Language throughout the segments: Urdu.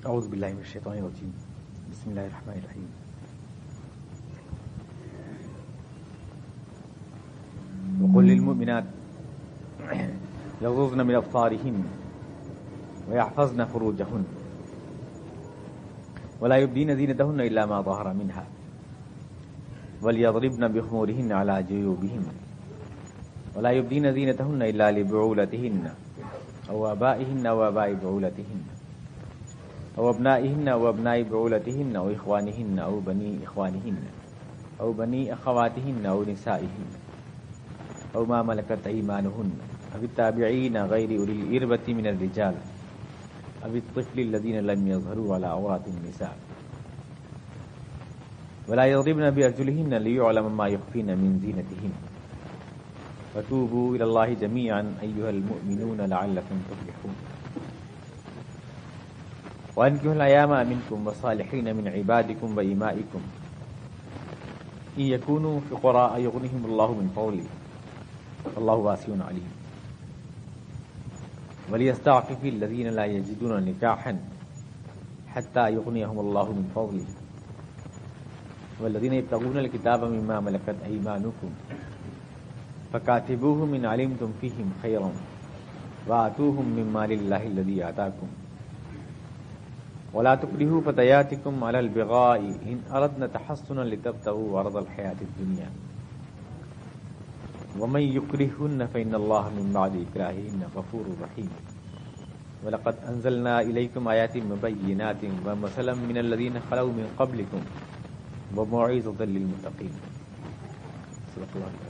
اعوذ باللہ من الشیطان الرجیم بسم اللہ الرحمن الرحیم وقل للمؤمنات يغضضن من أبصارهن ويحفظن فروجهن ولا يبدين زينتهن إلا ما ظهر منها وليضربن بخمورهن على جيوبهن ولا يبدين زينتهن إلا لبعولتهن أو آبائهن أو آباء بعولتهن أو أبنائهن أو أبناء بعولتهن أو إخوانهن أو بني إخوانهن أو بني أخواتهن أو نسائهن أو ما ملكت أيمانهن أو التابعين غير أولي الإربة من الرجال أو الطفل الذين لم يظهروا على عورات النساء ولا يضربن بأرجلهن ليعلم ما يخفين من زينتهن وتوبوا إلى الله جميعا أيها المؤمنون لعلكم تفلحون وأنكحوا الأيام منكم والصالحين من عبادكم وإمائكم إن يكونوا فقراء يغنهم الله من فضله والله واسع عليم وليستعفف الذين لا يجدون نكاحا حتى يغنيهم الله من فضله والذين يبتغون الكتاب مما ملكت أيمانكم فكاتبوهم إن علمتم فيهم خيرا وآتوهم مما لله الذي آتاكم ولا تكرهوا فتياتكم على البغاء إن أردنا تحصنا لتبتغوا عرض الحياة الدنيا ومن يكرهن فإن الله من بعد إكراههن غفور رحيم ولقد أنزلنا إليكم آيات مبينات ومثلا من الذين خلوا من قبلكم وموعظة للمتقين صدق الله العظيم.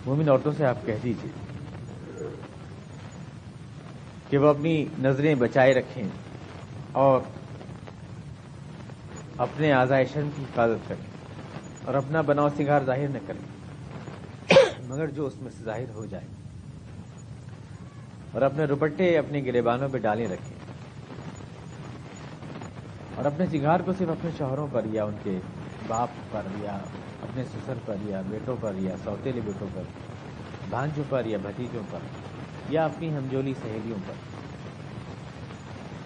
مومن عورتوں سے آپ کہہ دیجیے کہ وہ اپنی نظریں بچائے رکھیں اور اپنے اعضائے شرم کی حفاظت کریں اور اپنا بناؤ سنگار ظاہر نہ کریں مگر جو اس میں سے ظاہر ہو جائے اور اپنے دوپٹے اپنے گریبانوں پہ ڈالے رکھیں اور اپنے سنگار کو صرف اپنے شوہروں پر یا ان کے باپ پر یا اپنے سسر پر یا بیٹوں پر یا سوتیلے بیٹوں پر بھانجوں پر یا بھتیجوں پر یا اپنی ہمجولی سہیلیوں پر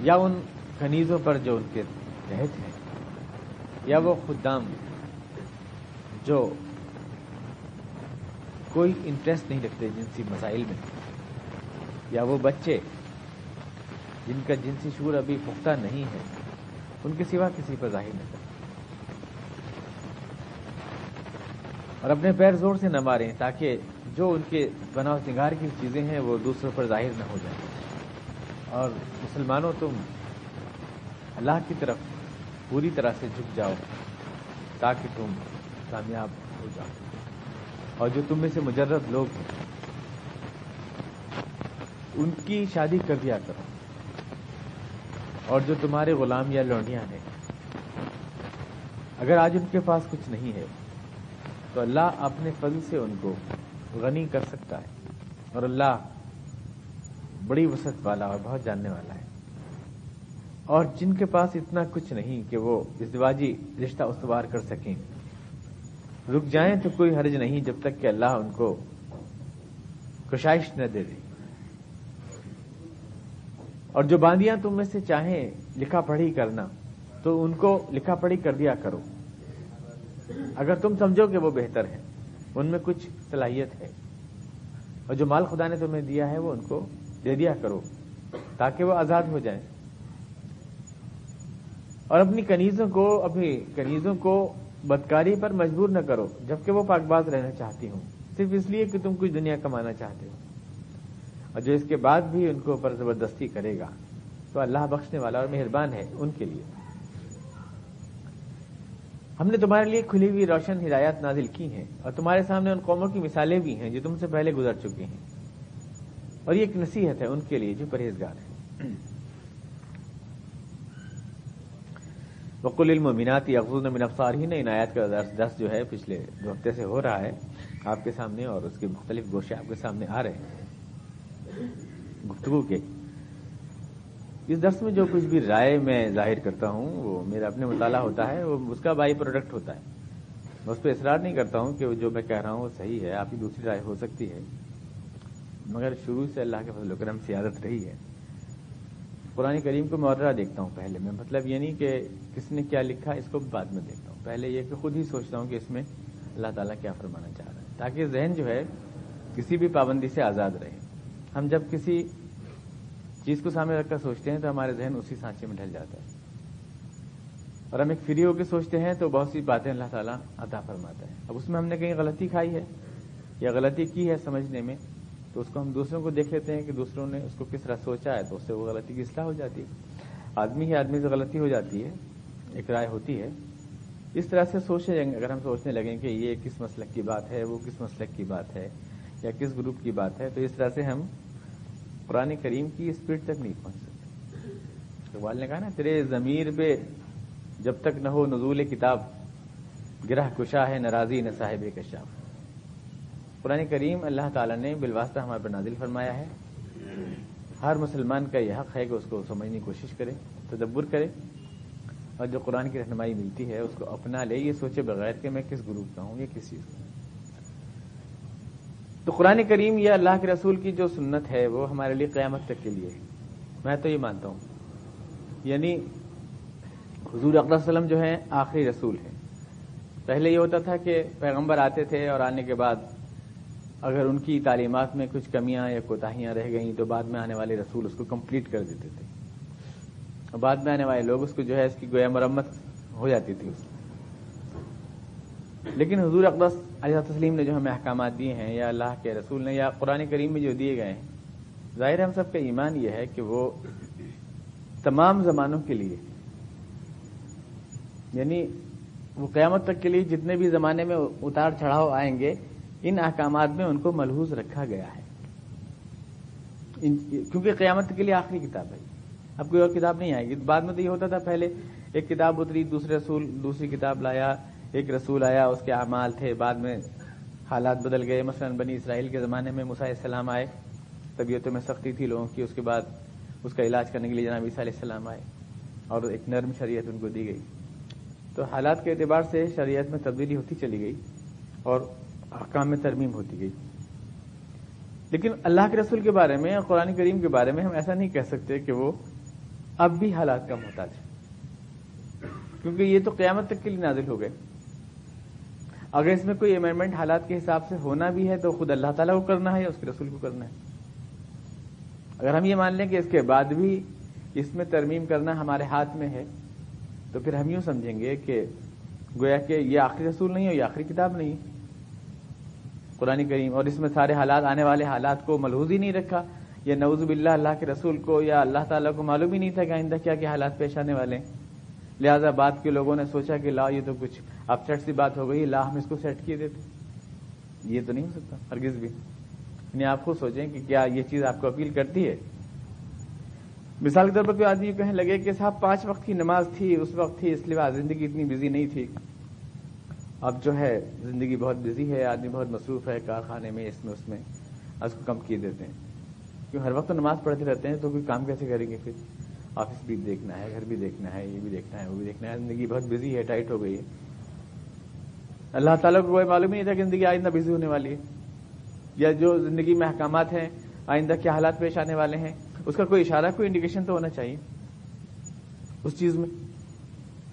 یا ان کنیزوں پر جو ان کے تحت ہیں یا وہ خدام جو کوئی انٹرسٹ نہیں رکھتے جنسی مسائل میں یا وہ بچے جن کا جنسی شعور ابھی پختہ نہیں ہے ان کے سوا کسی پر ظاہر نہ کریں اور اپنے پیر زور سے نہ ماریں تاکہ جو ان کے بناؤ سنگار کی چیزیں ہیں وہ دوسروں پر ظاہر نہ ہو جائیں اور مسلمانوں تم اللہ کی طرف پوری طرح سے جھک جاؤ تاکہ تم کامیاب ہو جاؤ اور جو تم میں سے مجرد لوگ ہیں ان کی شادی کر دیا کرو اور جو تمہارے غلام یا لونڈیاں ہیں اگر آج ان کے پاس کچھ نہیں ہے تو اللہ اپنے فضل سے ان کو غنی کر سکتا ہے اور اللہ بڑی وسعت والا اور بہت جاننے والا ہے اور جن کے پاس اتنا کچھ نہیں کہ وہ ازدواجی رشتہ استوار کر سکیں رک جائیں تو کوئی حرج نہیں جب تک کہ اللہ ان کو کشائش نہ دے دے اور جو باندیاں تم میں سے چاہیں لکھا پڑھی کرنا تو ان کو لکھا پڑھی کر دیا کرو اگر تم سمجھو کہ وہ بہتر ہے ان میں کچھ صلاحیت ہے اور جو مال خدا نے تمہیں دیا ہے وہ ان کو دے دیا کرو تاکہ وہ آزاد ہو جائیں اور اپنی کنیزوں کو بدکاری پر مجبور نہ کرو جبکہ وہ پاک باز رہنا چاہتی ہوں صرف اس لیے کہ تم کچھ دنیا کمانا چاہتے ہو اور جو اس کے بعد بھی ان کو پر زبردستی کرے گا تو اللہ بخشنے والا اور مہربان ہے ان کے لیے ہم نے تمہارے لیے کھلی ہوئی روشن ہدایات نازل کی ہیں اور تمہارے سامنے ان قوموں کی مثالیں بھی ہیں جو تم سے پہلے گزر چکی ہیں اور یہ ایک نصیحت ہے ان کے لیے جو پرہیزگار ہیں وقل للمؤمنات یغضضن من ابصارهن ان آیات کا درس جو ہے پچھلے 2 ہفتے سے ہو رہا ہے آپ کے سامنے اور اس کے مختلف گوشے آپ کے سامنے آ رہے ہیں گفتگو کے اس درس میں جو کچھ بھی رائے میں ظاہر کرتا ہوں وہ میرا اپنے مطالعہ ہوتا ہے وہ اس کا بائی پروڈکٹ ہوتا ہے میں اس پہ اصرار نہیں کرتا ہوں کہ جو میں کہہ رہا ہوں وہ صحیح ہے آپ کی دوسری رائے ہو سکتی ہے مگر شروع سے اللہ کے فضل و کرم سے عادت رہی ہے قرآن کریم کو موررہ دیکھتا ہوں پہلے میں، مطلب یہ نہیں کہ کس نے کیا لکھا اس کو بعد میں دیکھتا ہوں، پہلے یہ کہ خود ہی سوچتا ہوں کہ اس میں اللہ تعالیٰ کیا فرمانا چاہ رہا ہے، تاکہ ذہن جو ہے کسی بھی پابندی سے آزاد رہے۔ ہم جب کسی چیز کو سامنے رکھ کر سوچتے ہیں تو ہمارے ذہن اسی سانچے میں ڈھل جاتا ہے، اور ہم ایک فری ہو کے سوچتے ہیں تو بہت سی باتیں اللہ تعالیٰ عطا فرماتا ہے۔ اب اس میں ہم نے کہیں غلطی کھائی ہے یا غلطی کی ہے سمجھنے میں، تو اس کو ہم دوسروں کو دیکھ لیتے ہیں کہ دوسروں نے اس کو کس طرح سوچا ہے، تو اس سے وہ غلطی کی اصلاح ہو جاتی ہے۔ آدمی ہی آدمی سے غلطی ہو جاتی ہے، ایک رائے ہوتی ہے، اس طرح سے سوچیں اگر ہم سوچنے لگیں کہ یہ کس مسلک کی بات ہے، وہ کس مسلک کی بات ہے، یا کس گروپ کی بات ہے، تو اس طرح سے ہم قرآن کریم کی اسپیڈ تک نہیں پہنچ سکتے۔ اقبال نے کہا نا، تیرے ضمیر پہ جب تک نہ ہو نزول کتاب، گرہ کشا ہے ناراضی نہ صاحب کشاف۔ قرآن کریم اللہ تعالیٰ نے بالواسطہ ہمارے پر نازل فرمایا ہے، ہر مسلمان کا یہ حق ہے کہ اس کو سمجھنے کی کوشش کرے، تدبر کرے، اور جو قرآن کی رہنمائی ملتی ہے اس کو اپنا لے، یہ سوچے بغیر کہ میں کس گروپ کا ہوں یا کس چیز کا ہوں۔ تو قرآن کریم یا اللہ کے رسول کی جو سنت ہے وہ ہمارے لیے قیامت تک کے لیے ہے، میں تو یہ مانتا ہوں۔ یعنی حضور اقدس صلی اللہ علیہ وسلم جو ہیں آخری رسول ہیں۔ پہلے یہ ہوتا تھا کہ پیغمبر آتے تھے اور آنے کے بعد اگر ان کی تعلیمات میں کچھ کمیاں یا کوتاہیاں رہ گئیں تو بعد میں آنے والے رسول اس کو کمپلیٹ کر دیتے تھے، اور بعد میں آنے والے لوگ اس کو جو ہے اس کی گویا مرمت ہو جاتی تھی اس لیکن حضور اقدس علیہ السلام نے جو ہمیں احکامات دیے ہیں، یا اللہ کے رسول نے یا قرآن کریم میں جو دیے گئے ہیں، ظاہر ہم سب کا ایمان یہ ہے کہ وہ تمام زمانوں کے لیے، یعنی وہ قیامت تک کے لیے جتنے بھی زمانے میں اتار چڑھاؤ آئیں گے، ان احکامات میں ان کو ملحوظ رکھا گیا ہے، کیونکہ قیامت کے لیے آخری کتاب ہے، اب کوئی اور کتاب نہیں آئے گی۔ بعد میں تو یہ ہوتا تھا، پہلے ایک کتاب اتری، دوسرے رسول دوسری کتاب لایا، ایک رسول آیا، اس کے اعمال تھے، بعد میں حالات بدل گئے۔ مثلا بنی اسرائیل کے زمانے میں موسیٰ علیہ السلام آئے، طبیعتوں میں سختی تھی لوگوں کی، اس کے بعد اس کا علاج کرنے کے لیے جناب عیسیٰ علیہ السلام آئے اور ایک نرم شریعت ان کو دی گئی۔ تو حالات کے اعتبار سے شریعت میں تبدیلی ہوتی چلی گئی اور احکام میں ترمیم ہوتی گئی، لیکن اللہ کے رسول کے بارے میں، قرآن کریم کے بارے میں ہم ایسا نہیں کہہ سکتے کہ وہ اب بھی حالات کا محتاج ہے، کیونکہ یہ تو قیامت تک کے لیے نازل ہو گئے۔ اگر اس میں کوئی امینڈمنٹ حالات کے حساب سے ہونا بھی ہے تو خود اللہ تعالیٰ کو کرنا ہے یا اس کے رسول کو کرنا ہے۔ اگر ہم یہ مان لیں کہ اس کے بعد بھی اس میں ترمیم کرنا ہمارے ہاتھ میں ہے، تو پھر ہم یوں سمجھیں گے کہ گویا کہ یہ آخری رسول نہیں ہے، یہ آخری کتاب نہیں ہے قرآن کریم، اور اس میں سارے حالات، آنے والے حالات کو ملحوظ ہی نہیں رکھا، یا نعوذ باللہ اللہ کے رسول کو یا اللہ تعالیٰ کو معلوم ہی نہیں تھا کہ آئندہ کیا کیا حالات پیش آنے والے ہیں، لہذا بعد کے لوگوں نے سوچا کہ لا یہ تو کچھ اب سیٹ سی بات ہو گئی، لا ہم اس کو سیٹ کیے دیتے۔ یہ تو نہیں ہو سکتا ہرگز بھی۔ یعنی آپ خود سوچیں کہ کیا یہ چیز آپ کو اپیل کرتی ہے؟ مثال کے طور پر کوئی آدمی کہنے لگے کہ صاحب 5 وقت کی نماز تھی، اس وقت تھی، اس لیے زندگی اتنی بزی نہیں تھی، اب جو ہے زندگی بہت بزی ہے، آدمی بہت مصروف ہے کارخانے میں، اس میں اس میں، اس کو کم کیے دیتے ہیں۔ کیوں ہر وقت تو نماز پڑھتے رہتے ہیں تو کوئی کام کیسے کریں گے پھر؟ آفس بھی دیکھنا ہے، گھر بھی دیکھنا ہے، یہ بھی دیکھنا ہے، وہ بھی دیکھنا ہے، زندگی بہت بزی ہے، ٹائٹ ہو گئی ہے۔ اللہ تعالیٰ کو کوئی معلوم نہیں تھا کہ زندگی آئندہ بزی ہونے والی ہے، یا جو زندگی میں احکامات ہیں، آئندہ کیا حالات پیش آنے والے ہیں، اس کا کوئی اشارہ، کوئی انڈیکیشن تو ہونا چاہیے اس چیز میں۔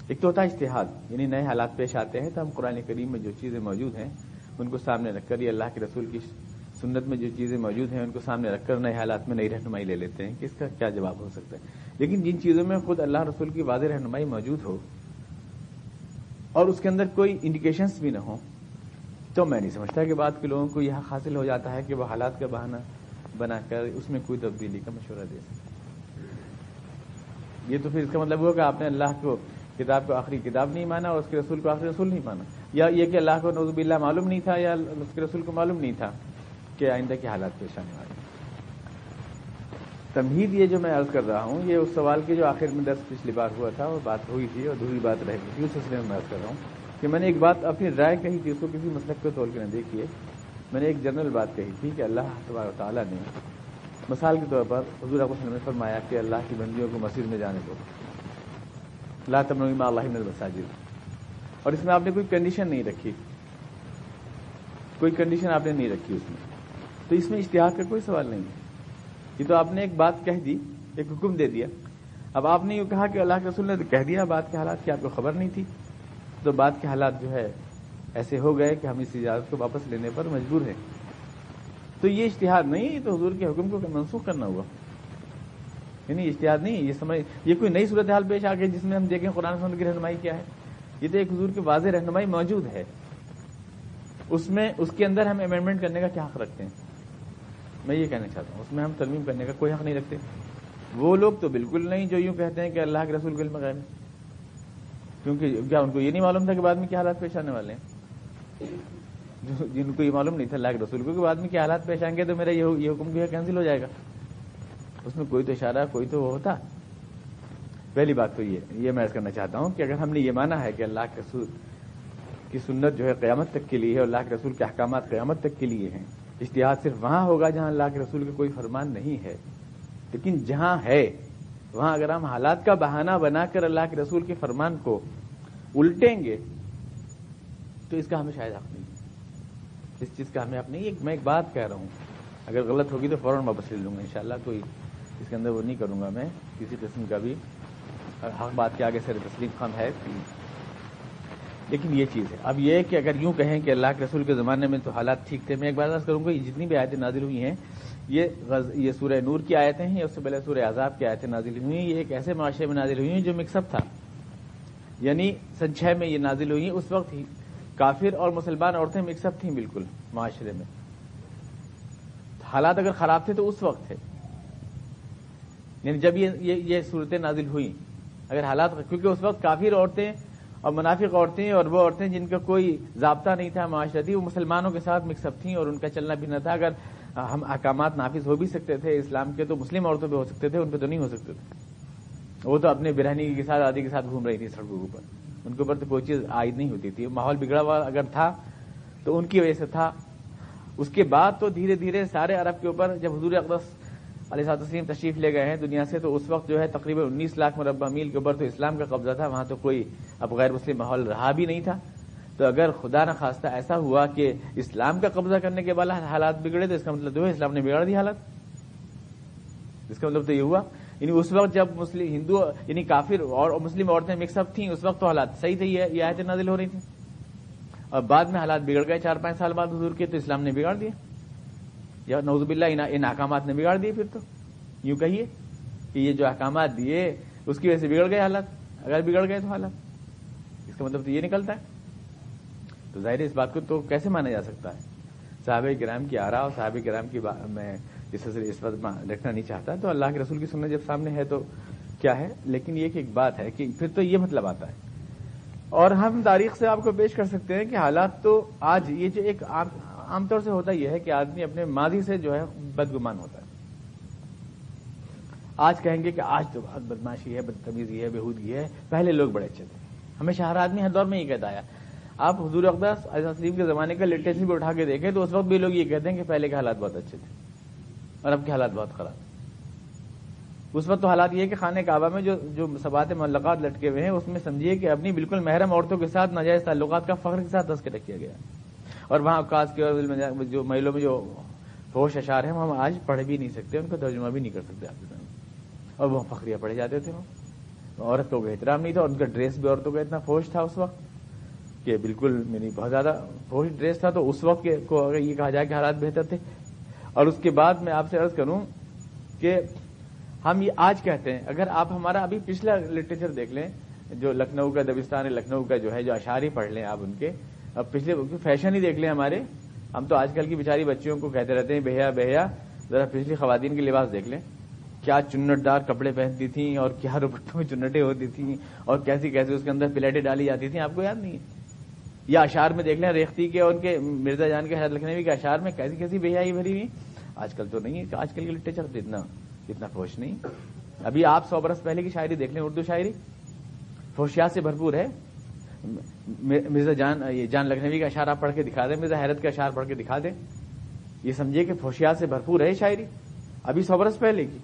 ایک تو ہوتا ہے اجتہاد، یعنی نئے حالات پیش آتے ہیں تو ہم قرآن کریم میں جو چیزیں موجود ہیں ان کو سامنے رکھ کر، یا اللہ کے رسول کی سنت میں جو چیزیں موجود ہیں ان کو سامنے رکھ کر نئے حالات میں نئی رہنمائی لے لیتے ہیں کہ اس کا کیا جواب ہو سکتا ہے۔ لیکن جن چیزوں میں خود اللہ رسول کی واضح رہنمائی موجود ہو اور اس کے اندر کوئی انڈیکیشنز بھی نہ ہوں، تو میں نہیں سمجھتا کہ بعد کے لوگوں کو یہ حق حاصل ہو جاتا ہے کہ وہ حالات کا بہانہ بنا کر اس میں کوئی تبدیلی کا مشورہ دے سکتے۔ یہ تو پھر اس کا مطلب ہوا کہ آپ نے اللہ کو کتاب کو آخری کتاب نہیں مانا اور اس کے رسول کو آخری رسول نہیں مانا، یا یہ کہ اللہ کو نعوذ باللہ معلوم نہیں تھا یا اس کے رسول کو معلوم نہیں تھا کہ آئندہ کے حالات پیش آنے والے۔ تمہید یہ جو میں عرض کر رہا ہوں، یہ اس سوال کے جو آخر میں درس پچھلی بار ہوا تھا وہ بات ہوئی تھی اور دوسری بات رہ گئی تھی، اس سلسلے میں عرض کر رہا ہوں کہ میں نے ایک بات اپنی رائے کہی تھی، اس کو کسی مسلک پہ تول کے نہ دیکھیے، میں نے ایک جنرل بات کہی تھی کہ اللہ تبارک و تعالیٰ نے مثال کے طور پر حضور صلی اللہ علیہ وسلم نے فرمایا کہ اللہ کی بندیوں کو مسجد میں جانے دو، لا تمنعوا مع اللہ من المساجد، اور اس میں آپ نے کوئی کنڈیشن نہیں رکھی، کوئی کنڈیشن آپ نے نہیں رکھی اس میں، تو اس میں اجتہاد کا کوئی سوال نہیں ہے. یہ تو آپ نے ایک بات کہہ دی, ایک حکم دے دیا. اب آپ نے یہ کہا کہ اللہ کے رسول نے کہہ دیا بات کے حالات کی آپ کو خبر نہیں تھی, تو بات کے حالات جو ہے ایسے ہو گئے کہ ہم اس اجازت کو واپس لینے پر مجبور ہیں. تو یہ اجتہاد نہیں, یہ تو حضور کے حکم کو منسوخ کرنا ہوا. یعنی اجتہاد نہیں, یہ سمجھ یہ کوئی نئی صورتحال پیش آ گئی جس میں ہم دیکھیں قرآن و سنت کی رہنمائی کیا ہے. یہ تو ایک حضور کی واضح رہنمائی موجود ہے, اس کے اندر ہم امینڈمنٹ کرنے کا کیا حق رکھتے ہیں؟ میں یہ کہنا چاہتا ہوں اس میں ہم ترمیم کرنے کا کوئی حق نہیں رکھتے. وہ لوگ تو بالکل نہیں جو یوں کہتے ہیں کہ اللہ کے رسول کے علم غیب ہے, کیونکہ کیا ان کو یہ نہیں معلوم تھا کہ بعد میں کیا حالات پیش آنے والے ہیں؟ جن کو یہ معلوم نہیں تھا اللہ کے رسول کو کہ بعد میں کیا حالات پیش آئیں گے, تو میرا یہ حکم جو ہے کینسل ہو جائے گا. اس میں کوئی تو اشارہ, کوئی تو وہ ہوتا. پہلی بات تو یہ میں عرض کرنا چاہتا ہوں کہ اگر ہم نے یہ مانا ہے کہ اللہ کے رسول کی سنت جو ہے قیامت تک کے لیے ہے اور اللہ کے رسول کے احکامات قیامت تک کے لیے ہیں, اجتہاد صرف وہاں ہوگا جہاں اللہ کے رسول کا کوئی فرمان نہیں ہے. لیکن جہاں ہے وہاں اگر ہم حالات کا بہانہ بنا کر اللہ کے رسول کے فرمان کو الٹیں گے تو اس کا ہمیں شاید حق نہیں, اس چیز کا ہمیں حق نہیں. میں ایک بات کہہ رہا ہوں, اگر غلط ہوگی تو فوراً واپس لے لوں گا انشاءاللہ. کوئی اس کے اندر وہ نہیں کروں گا میں کسی قسم کا بھی, حق بات کے آگے سر تسلیم خام ہے. لیکن یہ چیز ہے, اب یہ کہ اگر یوں کہیں کہ اللہ کے رسول کے زمانے میں تو حالات ٹھیک تھے, میں ایک بات عرض کروں گا, یہ جتنی بھی آیتیں نازل ہوئی ہیں یہ سورہ نور کی آیتیں ہیں, اس سے پہلے سورہ احزاب کی آیتیں نازل ہوئی ہیں. یہ ایک ایسے معاشرے میں نازل ہوئی ہیں جو مکس اپ تھا, یعنی سن 6 میں یہ نازل ہوئی ہیں. اس وقت ہی کافر اور مسلمان عورتیں مکس اپ تھیں بالکل معاشرے میں. حالات اگر خراب تھے تو اس وقت تھے, یعنی جب یہ صورتیں نازل ہوئی, اگر حالات, کیونکہ اس وقت کافر عورتیں اور منافق عورتیں اور وہ عورتیں جن کا کوئی ضابطہ نہیں تھا معاشرتی, وہ مسلمانوں کے ساتھ مکس اپ تھیں اور ان کا چلنا بھی نہ تھا. اگر ہم احکامات نافذ ہو بھی سکتے تھے اسلام کے تو مسلم عورتوں پہ ہو سکتے تھے, ان پہ تو نہیں ہو سکتے تھے. وہ تو اپنے برہنی کے ساتھ آدی کے ساتھ گھوم رہی تھی سڑکوں کے اوپر, ان کے اوپر تو کوئی چیز عائد نہیں ہوتی تھی. ماحول بگڑا ہوا اگر تھا تو ان کی وجہ سے تھا. اس کے بعد تو دھیرے دھیرے سارے عرب کے اوپر جب حضور اقدس علیہ الصلوۃ والتسلیم تشریف لے گئے ہیں دنیا سے, تو اس وقت جو ہے تقریباً 19 لاکھ مربع میل کے اوپر تو اسلام کا قبضہ تھا. وہاں تو کوئی اب غیر مسلم ماحول رہا بھی نہیں تھا. تو اگر خدا نہ خواستہ ایسا ہوا کہ اسلام کا قبضہ کرنے کے بعد حالات بگڑے, تو اس کا مطلب جو ہے اسلام نے بگاڑ دی حالات. اس کا مطلب تو یہ ہوا, یعنی اس وقت جب مسلم ہندو یعنی کافر اور مسلم عورتیں مکس اپ تھیں, اس وقت تو حالات صحیح تھے, یہ آیتیں نازل ہو رہی تھیں. اور بعد میں حالات بگڑ گئے 4-5 سال بعد حضور کے, تو اسلام نے بگاڑ دیا, یا نعوذ باللہ ان احکامات نے بگاڑ دیے. پھر تو یوں کہیے کہ یہ جو احکامات دیے اس کی وجہ سے بگڑ گئے حالات. اگر بگڑ گئے تو حالات, اس کا مطلب تو یہ نکلتا ہے. تو ظاہر اس بات کو تو کیسے مانا جا سکتا ہے؟ صحابہ کرام کی آراء اور صحابہ کرام کی میں اس وقت رکھنا نہیں چاہتا. تو اللہ کے رسول کی سنت جب سامنے ہے تو کیا ہے, لیکن یہ کہ ایک بات ہے کہ پھر تو یہ مطلب آتا ہے. اور ہم تاریخ سے آپ کو پیش کر سکتے ہیں کہ حالات تو آج یہ جو ایک عام طور سے ہوتا یہ ہے کہ آدمی اپنے ماضی سے جو ہے بدگمان ہوتا ہے. آج کہیں گے کہ آج تو بہت بدماشی ہے, بدتمیزی ہے, بےہودگی ہے, پہلے لوگ بڑے اچھے تھے. ہمیشہ ہر آدمی ہر دور میں یہ کہتا ہے. آپ حضور اقدس علیہ السلام کے زمانے کا لٹریچر بھی اٹھا کے دیکھیں تو اس وقت بھی لوگ یہ کہتے ہیں کہ پہلے کے حالات بہت اچھے تھے اور اب کے حالات بہت خراب. اس وقت تو حالات یہ ہے کہ خانہ کعبہ میں جو سبات معلقات لٹکے ہوئے ہیں اس میں سمجھیے کہ اپنی بالکل محرم عورتوں کے ساتھ ناجائز تعلقات کا فخر کے ساتھ تذکرہ کیا گیا. اور وہاں اوقات کے جو محلوں میں جو فحش اشعار ہیں ہم آج پڑھ بھی نہیں سکتے, ان کا ترجمہ بھی نہیں کر سکتے آپ کے سامنے. اور وہ فخریہ پڑھے جاتے تھے. عورتوں کا احترام نہیں تھا, اور ان کا ڈریس بھی عورتوں کا اتنا فحش تھا اس وقت کہ بالکل میری بہت زیادہ فحش ڈریس تھا. تو اس وقت کو اگر یہ کہا جائے کہ حالات بہتر تھے. اور اس کے بعد میں آپ سے عرض کروں کہ ہم یہ آج کہتے ہیں, اگر آپ ہمارا ابھی پچھلا لٹریچر دیکھ لیں, جو لکھنؤ کا دبستان لکھنؤ کا جو ہے جو اشعار ہی پڑھ لیں آپ ان کے, اب پچھلے فیشن ہی دیکھ لیں ہمارے. ہم تو آج کل کی بیچاری بچیوں کو کہتے رہتے ہیں بہیا بہیا, ذرا پچھلی خواتین کے لباس دیکھ لیں, کیا چنٹ دار کپڑے پہنتی تھیں اور کیا دوپٹوں میں چنٹیں ہوتی تھیں اور کیسی کیسی اس کے اندر پلیٹیں ڈالی جاتی تھیں, آپ کو یاد نہیں ہے؟ یا اشعار میں دیکھ لیں ریختی کے اور ان کے مرزا جان کے حضرت لکھنوی کے اشعار میں کیسی کیسی بہیائی بھری ہوئی. آج کل تو نہیں ہے, آج کل کے لٹریچر تو اتنا فحش نہیں. ابھی آپ 100 برس پہلے کی شاعری دیکھ لیں, اردو شاعری فحشیات سے بھرپور ہے. مرزا جان لکھنوی کا اشعار آپ پڑھ کے دکھا دیں, مرزا حیرت کا اشعار پڑھ کے دکھا دیں, یہ سمجھیے کہ فحشیات سے بھرپور ہے شاعری ابھی 100 برس پہلے کی.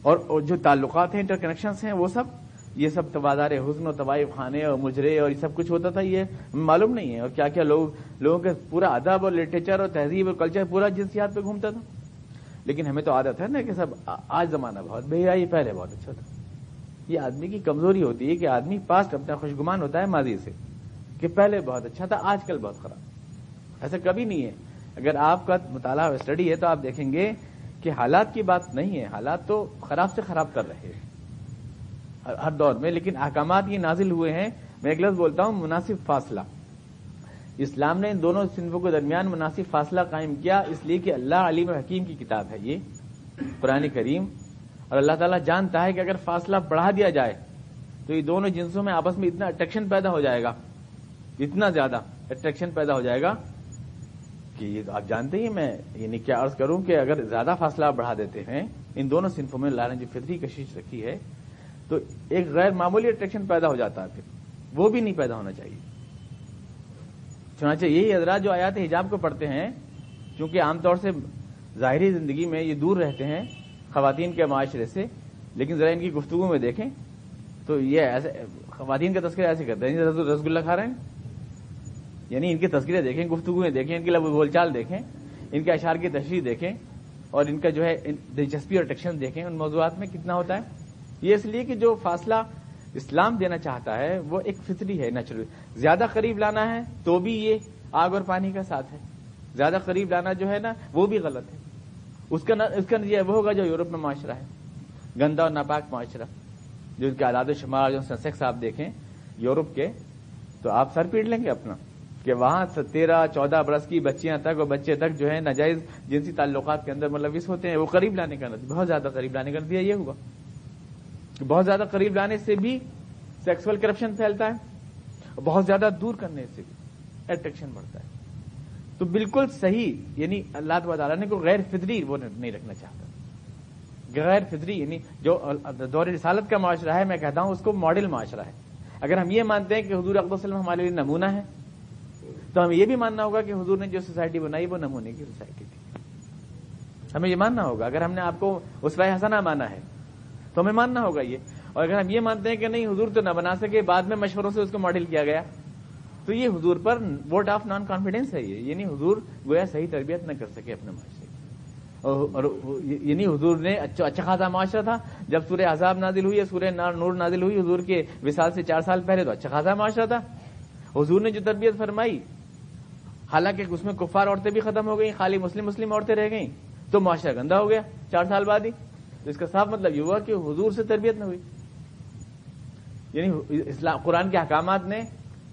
اور جو تعلقات ہیں, انٹر کنیکشنز ہیں, وہ سب یہ سب بازار حسن و طوائف خانے اور مجرے اور یہ سب کچھ ہوتا تھا، یہ معلوم نہیں ہے. اور کیا کیا لوگوں کا پورا ادب اور لٹریچر اور تہذیب اور کلچر پورا جنسیات پہ گھومتا تھا. لیکن ہمیں تو عادت ہے نا کہ سب آج زمانہ بہت بہتر ہے، یہ پہلے بہت اچھا تھا. یہ آدمی کی کمزوری ہوتی ہے کہ آدمی پاسٹ اپنا خوشگمان ہوتا ہے ماضی سے، کہ پہلے بہت اچھا تھا آج کل بہت خراب. ایسا کبھی نہیں ہے. اگر آپ کا مطالعہ اور اسٹڈی ہے تو آپ دیکھیں گے کہ حالات کی بات نہیں ہے، حالات تو خراب سے خراب کر رہے ہیں ہر دور میں، لیکن احکامات یہ نازل ہوئے ہیں. میں ایک لفظ بولتا ہوں، مناسب فاصلہ. اسلام نے ان دونوں صنفوں کے درمیان مناسب فاصلہ قائم کیا، اس لیے کہ اللہ علیم و حکیم کی کتاب ہے یہ قرآن کریم، اور اللہ تعالیٰ جانتا ہے کہ اگر فاصلہ بڑھا دیا جائے تو یہ دونوں جنسوں میں آپس میں اتنا اٹریکشن پیدا ہو جائے گا، اتنا زیادہ اٹریکشن پیدا ہو جائے گا کہ یہ آپ جانتے ہی، میں یعنی کیا عرض کروں کہ اگر زیادہ فاصلہ بڑھا دیتے ہیں ان دونوں صنفوں میں، اللہ نے جو فطری کشش رکھی ہے، تو ایک غیر معمولی اٹریکشن پیدا ہو جاتا ہے. پھر وہ بھی نہیں پیدا ہونا چاہیے. چنانچہ یہی حضرات جو آیات حجاب کو پڑھتے ہیں، چونکہ عام طور سے ظاہری زندگی میں یہ دور رہتے ہیں خواتین کے معاشرے سے، لیکن ذرا ان کی گفتگو میں دیکھیں تو یہ ایسے خواتین کا تذکرہ ایسے کرتے ہیں رسگلہ کھا رہے ہیں. یعنی ان کے تذکرے دیکھیں، گفتگو میں دیکھیں، ان کی لفظ بول چال دیکھیں، ان کے اشعار کی تشریح دیکھیں، اور ان کا جو ہے دلچسپی اور اٹریکشن دیکھیں ان موضوعات میں کتنا ہوتا ہے. یہ اس لیے کہ جو فاصلہ اسلام دینا چاہتا ہے وہ ایک فطری ہے، نیچرل. زیادہ قریب لانا ہے تو بھی یہ آگ اور پانی کا ساتھ ہے، زیادہ قریب لانا جو ہے نا وہ بھی غلط ہے. اس کا نتیجہ وہ ہوگا جو یورپ میں معاشرہ ہے، گندا اور ناپاک معاشرہ، جو ان کے اعداد و شمار جو سینسیکس آپ دیکھیں یورپ کے تو آپ سر پیٹ لیں گے اپنا کہ وہاں 13-14 برس کی بچیاں تک اور بچے تک جو ہے ناجائز جنسی تعلقات کے اندر ملوث ہوتے ہیں. وہ قریب لانے کا نتیجہ، بہت زیادہ قریب لانے کا نتیجہ یہ ہوا. بہت زیادہ قریب لانے سے بھی سیکسول کرپشن پھیلتا ہے، اور بہت زیادہ دور کرنے سے بھی اٹریکشن بڑھتا ہے. تو بالکل صحیح، یعنی اللہ تعالیٰ نے کوئی غیر فطری وہ نہیں رکھنا چاہتا. غیر فطری یعنی جو دور رسالت کا معاشرہ ہے، میں کہتا ہوں اس کو ماڈل معاشرہ ہے. اگر ہم یہ مانتے ہیں کہ حضور اقدس صلی اللہ علیہ وسلم ہمارے لیے نمونہ ہے، تو ہمیں یہ بھی ماننا ہوگا کہ حضور نے جو سوسائٹی بنائی وہ نمونے کی سوسائٹی تھی. ہمیں یہ ماننا ہوگا. اگر ہم نے آپ کو اسوہ حسنہ مانا ہے تو ہمیں ماننا ہوگا یہ. اور اگر ہم یہ مانتے ہیں کہ نہیں حضور تو نہ بنا سکے، بعد میں مشوروں سے اس کو ماڈل کیا گیا، تو یہ حضور پر ووٹ آف نان کانفیڈنس ہے. یہ یعنی حضور گویا صحیح تربیت نہ کر سکے اپنے معاشرے کی. اور یعنی حضور نے اچھا خاصا معاشرہ تھا. جب سورہ احزاب نازل ہوئی، سورہ نور نازل ہوئی حضور کے وصال سے 4 سال پہلے، تو اچھا خاصا معاشرہ تھا. حضور نے جو تربیت فرمائی، حالانکہ اس میں کفار عورتیں بھی ختم ہو گئیں، خالی مسلم عورتیں رہ گئیں، تو معاشرہ گندا ہو گیا 4 سال بعد ہی. تو اس کا صاف مطلب یہ ہوا کہ حضور سے تربیت نہ ہوئی. یعنی اسلام قرآن کے احکامات نے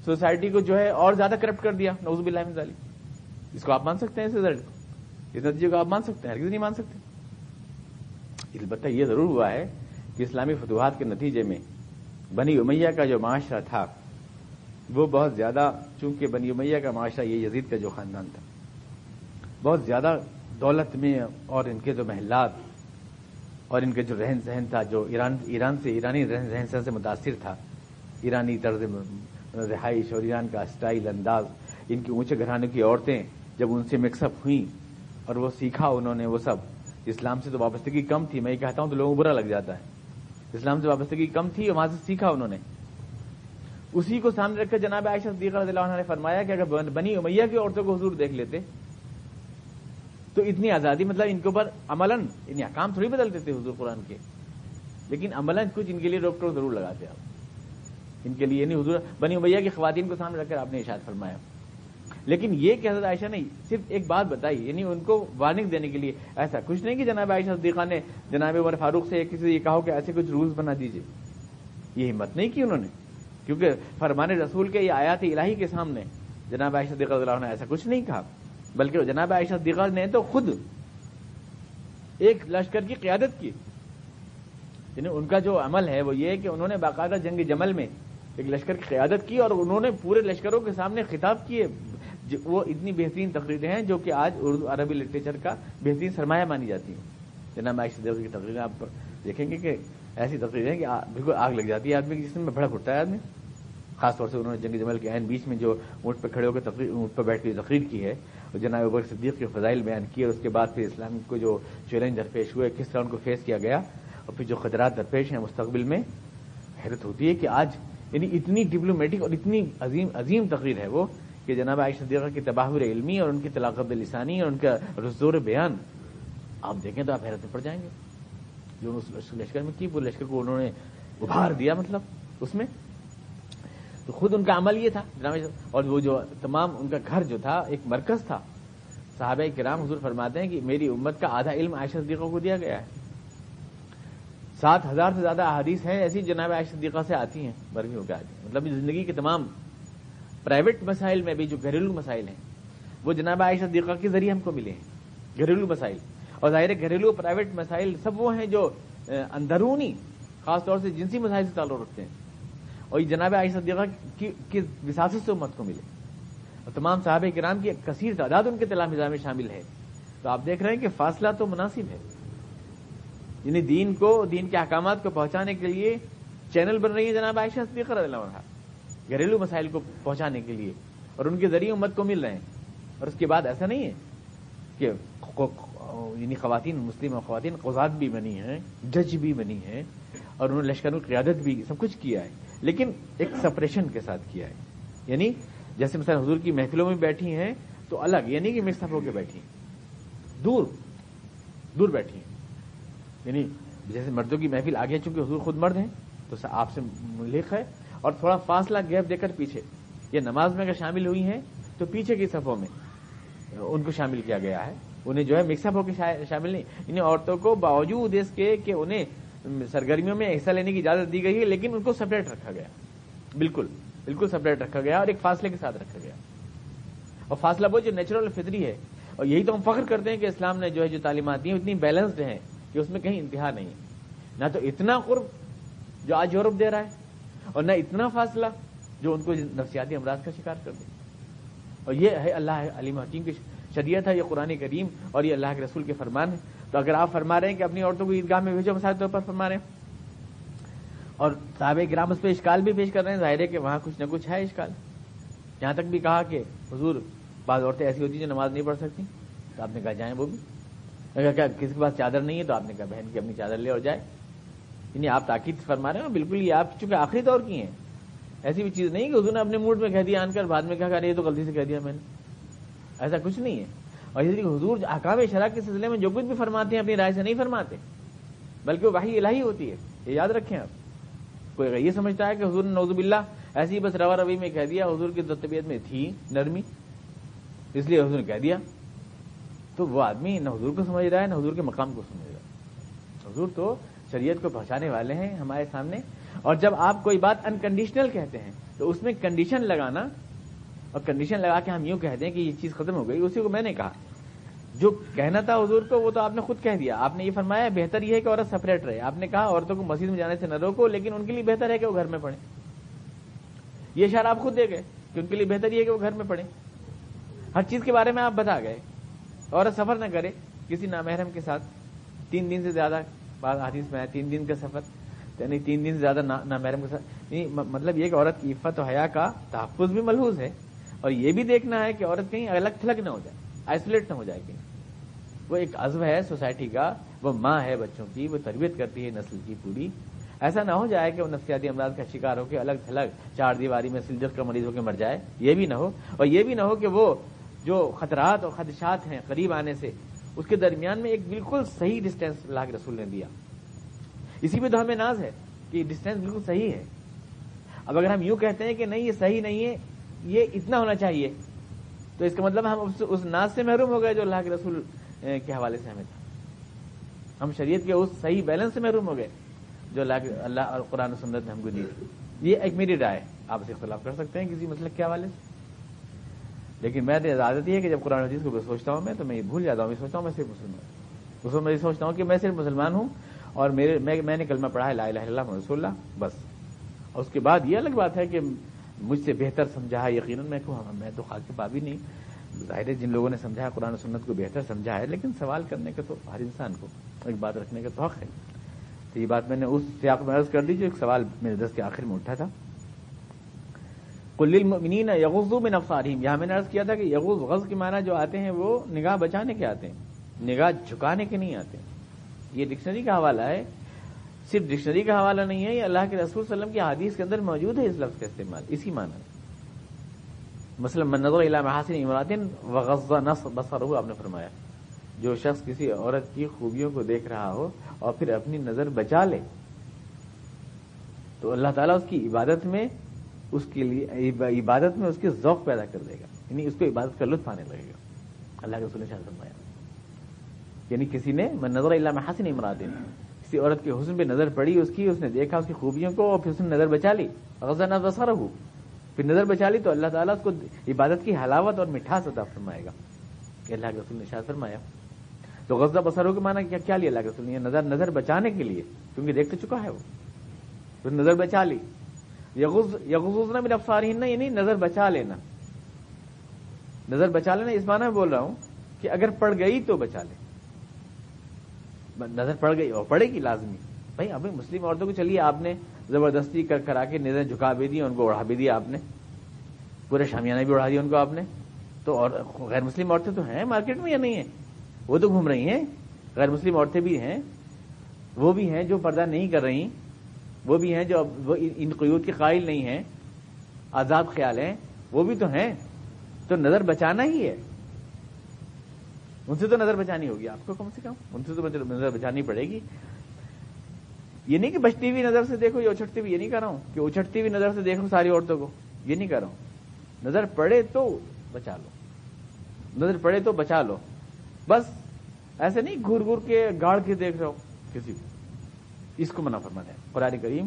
سوسائٹی کو جو ہے اور زیادہ کرپٹ کر دیا. نعوذ باللہ من ذالک. اس کو آپ مان سکتے ہیں؟ اس رزلٹ کو، اس نتیجے کو آپ مان سکتے ہیں؟ ہرگز نہیں مان سکتے. البتہ یہ ضرور ہوا ہے کہ اسلامی فتوحات کے نتیجے میں بنی امیہ کا جو معاشرہ تھا وہ بہت زیادہ، چونکہ بنی امیہ کا معاشرہ یہ یزید کا جو خاندان تھا، بہت زیادہ دولت میں، اور ان کے جو محلات اور ان کے جو رہن سہن تھا، جو ایرانی رہن سہن سے متاثر تھا، ایرانی طرز رہائش اور ایران کا اسٹائل انداز، ان کی اونچے گھرانے کی عورتیں جب ان سے مکس اپ ہوئیں اور وہ سیکھا انہوں نے، وہ سب اسلام سے تو وابستگی کم تھی. میں یہ کہتا ہوں تو لوگوں کو برا لگ جاتا ہے. اسلام سے وابستگی کم تھی اور وہاں سے سیکھا انہوں نے. اسی کو سامنے رکھ کر جناب عائشہ صدیقہ رضی اللہ عنہا نے فرمایا کہ اگر بنی امیہ کی عورتوں کو حضور دیکھ لیتے تو اتنی آزادی، مطلب ان کے اوپر عملاً ان احکام تھوڑی بدلتے تھے حضور قرآن کے، لیکن عملاً کچھ ان کے لیے روک ٹوک ضرور لگاتے آپ ان کے لیے. نہیں حضور بنی امیہ کی خواتین کو سامنے رکھ کر آپ نے ارشاد فرمایا. لیکن یہ کہ حضرت عائشہ نے صرف ایک بات بتائی، یعنی ان کو وارننگ دینے کے لیے. ایسا کچھ نہیں کہ جناب عائشہ صدیقہ نے جناب عمر فاروق سے کسی سے یہ کہا کہ ایسے کچھ رولز بنا دیجیے. یہ ہمت نہیں کی انہوں نے، کیونکہ فرمان رسول کے یہ آیات الہی کے سامنے جناب عائشہ صدیقہ رضی اللہ عنہا نے ایسا کچھ نہیں کہا، بلکہ جناب عائشہ صدیقہ نے تو خود ایک لشکر کی قیادت کی. یعنی ان کا جو عمل ہے وہ یہ ہے کہ انہوں نے باقاعدہ جنگ جمل میں ایک لشکر کی قیادت کی، اور انہوں نے پورے لشکروں کے سامنے خطاب کیے. وہ اتنی بہترین تقریریں ہیں جو کہ آج اردو عربی لٹریچر کا بہترین سرمایہ مانی جاتی ہیں. جناب عائشہ صدیقہ کی تقریریں آپ دیکھیں گے کہ ایسی تقریریں ہیں کہ بالکل آگ لگ جاتی ہے آدمی کی، جس میں بھڑک اٹھتا ہے آدمی. خاص طور سے انہوں نے جنگ جمل کے عین بیچ میں جو اونٹ پہ کھڑے ہو کر اونٹ پہ بیٹھ کے تقریر کی ہے، اور جناب ابوبکر صدیق کے فضائل بیان کیے، اور اس کے بعد پھر اسلام کو جو چیلنج درپیش ہوئے، کس طرح ان کو فیس کیا گیا، اور پھر جو خطرات درپیش ہیں مستقبل میں، حیرت ہوتی ہے کہ آج یعنی اتنی ڈپلومیٹک اور اتنی عظیم تقریر ہے وہ کہ جناب عائشہ صدیقہ کی تباہر علمی اور ان کی طلاقت لسانی اور ان کا رزور بیان آپ دیکھیں تو آپ حیرت میں پڑ جائیں گے. جو اس لشکر میں کی پورے لشکر کو انہوں نے ابھار دیا مطلب اس میں. تو خود ان کا عمل یہ تھا جناب. اور وہ جو تمام ان کا گھر جو تھا ایک مرکز تھا. صحابہ کرام حضور فرماتے ہیں کہ میری امت کا آدھا علم عائشہ صدیقہ کو دیا گیا ہے. 7,000 سے زیادہ احادیث ہیں ایسی جناب عائشہ صدیقہ سے آتی ہیں برگی ہو کے آتی ہیں. مطلب زندگی کے تمام پرائیویٹ مسائل میں بھی جو گھریلو مسائل ہیں وہ جناب عائشہ صدیقہ کے ذریعے ہم کو ملے ہیں. گھریلو مسائل اور ظاہر گھریلو پرائیویٹ مسائل سب وہ ہیں جو اندرونی خاص طور سے جنسی مسائل سے تعلق رکھتے ہیں اور یہ جناب عائشہ صدیقہ کی وساطت سے امت کو ملے. اور تمام صحابہ کرام کی ایک کثیر تعداد ان کے تلامذہ میں شامل ہے. تو آپ دیکھ رہے ہیں کہ فاصلہ تو مناسب ہے. یعنی دین کے احکامات کو پہنچانے کے لیے چینل بن رہی ہے جناب عائشہ صدیقہ رضی اللہ عنہا گھریلو مسائل کو پہنچانے کے لیے اور ان کے ذریعے امت کو مل رہے ہیں. اور اس کے بعد ایسا نہیں ہے کہ یعنی خواتین مسلم خواتین قضات بھی بنی ہیں, جج بھی بنی ہیں اور انہوں نے لشکروں کی قیادت بھی سب کچھ کیا ہے, لیکن ایک سپریشن کے ساتھ کیا ہے. یعنی جیسے مثلا حضور کی محفلوں میں بیٹھی ہیں تو الگ, یعنی کہ مکس اپ ہو کے بیٹھی ہیں, دور بیٹھی ہیں. یعنی جیسے مردوں کی محفل آگے, چونکہ حضور خود مرد ہیں تو آپ سے ملحق ہے اور تھوڑا فاصلہ گیپ دے کر پیچھے. یہ نماز میں اگر شامل ہوئی ہیں تو پیچھے کی صفوں میں ان کو شامل کیا گیا ہے. انہیں جو ہے مکس اپ ہو کے شامل نہیں. انہیں عورتوں کو باوجود اس کے کہ انہیں سرگرمیوں میں حصہ لینے کی اجازت دی گئی ہے لیکن ان کو سپریٹ رکھا گیا, بالکل سپریٹ رکھا گیا اور ایک فاصلے کے ساتھ رکھا گیا. اور فاصلہ وہ جو نیچرل فطری ہے. اور یہی تو ہم فخر کرتے ہیں کہ اسلام نے جو ہے جو تعلیمات دی ہیں اتنی بیلنسڈ ہیں کہ اس میں کہیں انتہا نہیں ہے. نہ تو اتنا قرب جو آج یورپ دے رہا ہے اور نہ اتنا فاصلہ جو ان کو نفسیاتی امراض کا شکار کر دے. اور یہ ہے اللہ علیم حکیم کی شریعت ہے, یہ قرآن کریم اور یہ اللہ کے رسول کے فرمان ہے. تو اگر آپ فرما رہے ہیں کہ اپنی عورتوں کو عیدگاہ میں بھیجو, مثال طور پر فرما رہے ہیں, اور صحابہ کرام اس پہ اشکال بھی پیش کر رہے ہیں, ظاہر ہے کہ وہاں کچھ نہ کچھ ہے اشکال. یہاں تک بھی کہا کہ حضور بعض عورتیں ایسی ہوتی ہیں جو نماز نہیں پڑھ سکتی, تو آپ نے کہا جائیں وہ بھی. اگر کیا کسی کے پاس چادر نہیں ہے تو آپ نے کہا بہن کی اپنی چادر لے اور جائے. یعنی آپ تاکید فرما رہے ہیں بالکل, یہ آپ چونکہ آخری دور کی ہیں, ایسی بھی چیز نہیں کہ حضور نے اپنے موڈ میں کہہ دیا آن کر بعد میں کہا کہ یہ تو غلطی سے کہہ دیا میں نے, ایسا کچھ نہیں ہے. اور اس لیے حضور احکام شرع کے سلسلے میں جو کچھ بھی فرماتے ہیں اپنی رائے سے نہیں فرماتے, بلکہ وہ وحی الہی ہوتی ہے. یہ یاد رکھیں آپ. کوئی اگر یہ سمجھتا ہے کہ حضور نے نعوذ باللہ ایسی ہی بس روا روی میں کہہ دیا, حضور کی طبیعت میں تھی نرمی اس لیے حضور نے کہہ دیا, تو وہ آدمی نہ حضور کو سمجھ رہا ہے نہ حضور کے مقام کو سمجھ رہا ہے. حضور تو شریعت کو پہنچانے والے ہیں ہمارے سامنے. اور جب آپ کوئی بات انکنڈیشنل کہتے ہیں تو اس میں کنڈیشن لگانا, اور کنڈیشن لگا کے ہم یوں کہتے ہیں کہ یہ چیز ختم ہو گئی, اسی کو میں نے کہا. جو کہنا تھا حضور کو وہ تو آپ نے خود کہہ دیا. آپ نے یہ فرمایا بہتر یہ ہے کہ عورت سپریٹ رہے. آپ نے کہا عورتوں کو مسجد میں جانے سے نہ روکو, لیکن ان کے لیے بہتر ہے کہ وہ گھر میں پڑھیں. یہ اشارہ آپ خود دے گئے کہ ان کے لیے بہتر یہ ہے کہ وہ گھر میں پڑھیں. ہر چیز کے بارے میں آپ بتا گئے. عورت سفر نہ کرے کسی نامحرم کے ساتھ 3 دن سے زیادہ, بعض حدیث میں ہے 3 دن کا سفر, یعنی 3 دن سے زیادہ نامحرم کے ساتھ. مطلب یہ کہ عورت کی عفت و حیا کا تحفظ بھی ملحوظ ہے, اور یہ بھی دیکھنا ہے کہ عورت کہیں الگ تھلگ نہ ہو جائے, آئسولیٹ نہ ہو جائے کہیں. وہ ایک عزم ہے سوسائٹی کا, وہ ماں ہے بچوں کی, وہ تربیت کرتی ہے نسل کی پوری. ایسا نہ ہو جائے کہ وہ نفسیاتی امراض کا شکار ہو کے الگ تھلگ 4 دیواری میں سلجت کا مریض ہو کے مر جائے. یہ بھی نہ ہو. اور یہ بھی نہ ہو کہ وہ جو خطرات اور خدشات ہیں قریب آنے سے, اس کے درمیان میں ایک بالکل صحیح ڈسٹینس اللہ کے رسول نے دیا. اسی پہ تو ہمیں ناز ہے کہ ڈسٹینس بالکل صحیح ہے. اب اگر ہم یوں کہتے ہیں کہ نہیں یہ صحیح نہیں ہے, یہ اتنا ہونا چاہیے, تو اس کا مطلب ہم اس ناز سے محروم ہو گئے جو اللہ کے رسول کے حوالے سے ہمیں تھا. ہم شریعت کے اس صحیح بیلنس سے محروم ہو گئے جو اللہ اور قرآن و سنت نے ہم کو دی. یہ ایک میری رائے, آپ سے اختلاف کر سکتے ہیں کسی مسئلے کے حوالے سے, لیکن میں تو عادت یہ ہے کہ جب قرآن حدیث کو سوچتا ہوں تو میں یہ بھول جاتا ہوں. میں سوچتا ہوں میں صرف مسلمان ہوں, اس میں یہ سوچتا ہوں کہ میں صرف مسلمان ہوں اور میں نے کلمہ پڑھا ہے لا الہ الا اللہ محمد رسول اللہ بس. اور اس کے بعد یہ الگ بات ہے کہ مجھ سے بہتر سمجھا ہے یقیناً میں تو خاک پابی نہیں. ظاہر ہے جن لوگوں نے سمجھا ہے قرآن و سنت کو بہتر سمجھا ہے, لیکن سوال کرنے کا تو ہر انسان کو ایک بات رکھنے کا تو حق ہے. تو یہ بات میں نے اس سیاق میں عرض کر دی جو ایک سوال میرے درس کے آخر میں اٹھا تھا. قل للمؤمنین یغضوا من ابصارہم, یہاں میں نے عرض کیا تھا کہ یغض غض کے معنی جو آتے ہیں وہ نگاہ بچانے کے آتے ہیں, نگاہ جھکانے کے نہیں آتے. یہ ڈکشنری کا حوالہ ہے. صرف ڈکشنری کا حوالہ نہیں ہے، یہ اللہ کے رسول صلی اللہ علیہ وسلم کی حدیث کے اندر موجود ہے اس لفظ کا استعمال اسی معنی میں. مثلا من نظر الی محاسن امرات وغض بصرہ، آپ نے فرمایا جو شخص کسی عورت کی خوبیوں کو دیکھ رہا ہو اور پھر اپنی نظر بچا لے تو اللہ تعالیٰ اس کی عبادت میں اس کے لیے عبادت میں اس کے ذوق پیدا کر دے گا، یعنی اس کو عبادت کا لطف آنے لگے گا. اللہ کے رسول نے فرمایا یعنی کسی نے من نظر الی محاسن امرات، کسی عورت کے حسن پہ نظر پڑی اس نے دیکھا اس کی خوبیوں کو اور پھر اس نے نظر بچا لی، غض بصرہ، پھر نظر بچا لی تو اللہ تعالیٰ اس کو عبادت کی حلاوت اور مٹھاس عطا فرمائے گا. کہ اللہ کے رسول نے ارشاد فرمایا. تو غض بصرہ کے معنی کیا لیا اللہ کے رسول نے؟ نظر بچانے کے لیے، کیونکہ دیکھ تو چکا ہے وہ، پھر نظر بچا لی. یغضضن من ابصارہن یعنی نظر بچا لینا. نظر بچا لینا اس معنی میں بول رہا ہوں کہ اگر پڑ گئی تو بچا لے. نظر پڑ گئی اور پڑے گی لازمی. بھائی ابھی مسلم عورتوں کو چلیے آپ نے زبردستی کرا کے نظر جھکا بھی دی، ان کو اڑا بھی دیا آپ نے، پورے شامیانہ بھی اڑا دیا ان کو آپ نے. تو اور غیر مسلم عورتیں تو ہیں مارکیٹ میں یا نہیں ہیں؟ وہ تو گھوم رہی ہیں. غیر مسلم عورتیں بھی ہیں، وہ بھی ہیں جو پردہ نہیں کر رہی، وہ بھی ہیں جو ان قیود کے قائل نہیں ہیں، آزاد خیال ہیں، وہ بھی تو ہیں. تو نظر بچانا ہی ہے، ان سے تو نظر بچانی ہوگی آپ کو، کم سے کم ان سے تو نظر بچانی پڑے گی. یہ نہیں کہ بچتی ہوئی نظر سے دیکھو یا اچھٹتی ہوئی، یہ نہیں کہہ رہا ہوں کہ اچھٹتی ہوئی نظر سے دیکھو ساری عورتوں کو، یہ نہیں کہہ رہا ہوں. نظر پڑے تو بچا لو، نظر پڑے تو بچا لو. بس ایسے نہیں گھور گھور کے گاڑ کے دیکھ رہا ہو کسی کو، اس کو منع فرمانا ہے قرآن کریم.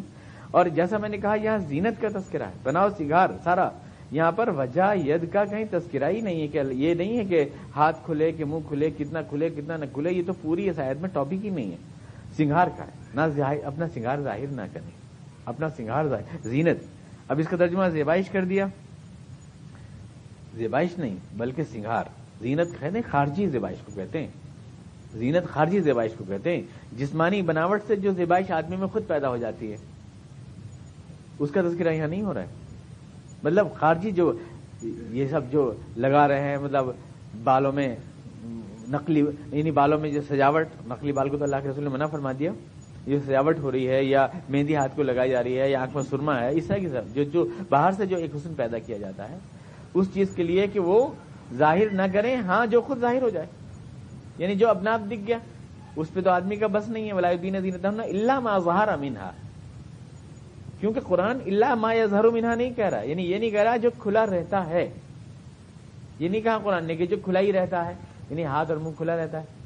اور جیسا میں نے کہا یہاں زینت کا تذکرہ ہے، بناؤ سنگار سارا. یہاں پر وجہ ید کا کہیں تذکرہ ہی نہیں ہے، کہ یہ نہیں ہے کہ ہاتھ کھلے کہ منہ کھلے، کتنا نہ کھلے. یہ تو پوری اس آیت میں ٹاپک ہی نہیں ہے. سنگار کا ہے نہ، اپنا سنگار ظاہر نہ کریں، اپنا سنگار ظاہر زینت. اب اس کا ترجمہ زیبائش کر دیا. زیبائش نہیں بلکہ سنگار. زینت کہتے ہیں خارجی زیبائش کو کہتے ہیں، زینت خارجی زیبائش کو کہتے ہیں. جسمانی بناوٹ سے جو زیبائش آدمی میں خود پیدا ہو جاتی ہے اس کا تذکرہ یہاں نہیں ہو رہا ہے. مطلب خارجی جو یہ سب جو لگا رہے ہیں، مطلب بالوں میں نقلی، یعنی بالوں میں جو سجاوٹ، نقلی بال کو تو اللہ کے رسول نے منع فرما دیا. یہ سجاوٹ ہو رہی ہے یا مہندی ہاتھ کو لگائی جا رہی ہے یا آنکھ میں سرما ہے، اس طرح کی سب جو باہر سے جو ایک حسن پیدا کیا جاتا ہے اس چیز کے لیے کہ وہ ظاہر نہ کریں، ہاں جو خود ظاہر ہو جائے. یعنی جو اپنا آپ دکھ گیا اس پہ تو آدمی کا بس نہیں ہے. ولا یبدین زینتہن الا ما ظہر منہا، کیونکہ قرآن الا ما یظہر منہا نہیں کہہ رہا، یعنی یہ نہیں کہہ رہا جو کھلا رہتا ہے. یہ نہیں کہا قرآن نے کہ جو کھلا ہی رہتا ہے، یعنی ہاتھ اور منہ کھلا رہتا ہے.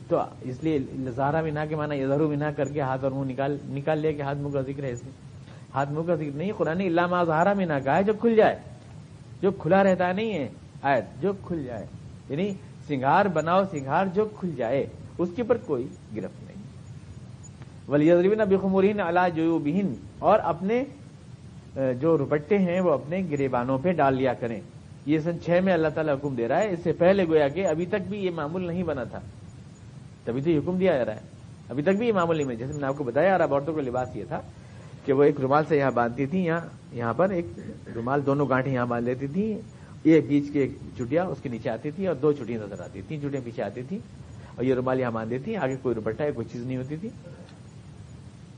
تو اس لیے ظاہر منہا کے معنی یظہر منہا کر کے ہاتھ اور منہ نکال لیا کہ ہاتھ منہ کا ذکر ہے. اس میں ہاتھ منہ کا ذکر نہیں، قرآن نے الا ما ظہر منہا کہا ہے جو کھل جائے، جو کھلا رہتا ہے نہیں ہے آیت، جو کھل جائے. یعنی سنگار بناؤ سنگار جو کھل جائے، اس کے پر کوئی گرفت نہیں. وَلْيَضْرِبْنَ بِخُمُرِهِنَّ عَلَىٰ جُيُوبِهِنَّ، اور اپنے جو دوپٹے ہیں وہ اپنے گریبانوں پہ ڈال لیا کریں. یہ سن 6 میں اللہ تعالیٰ حکم دے رہا ہے. اس سے پہلے گویا کہ ابھی تک بھی یہ معمول نہیں بنا تھا، تبھی تو یہ حکم دیا جا رہا ہے. ابھی تک بھی یہ معمول نہیں بنا. جیسے میں نے آپ کو بتایا عرب عورتوں کا لباس یہ تھا کہ وہ ایک رومال سے یہاں باندھتی تھی، یہاں پر ایک رومال دونوں گانٹیں یہاں باندھ لیتی تھی، یہ بیچ کے ایک چٹیا اس کے نیچے آتی تھی اور 2 چٹیاں نظر آتی تھیں، چٹیاں پیچھے آتی تھی اور یہ رومال یہاں باندھ دیتی. آگے کوئی دوپٹہ ہے کوئی چیز نہیں ہوتی تھی.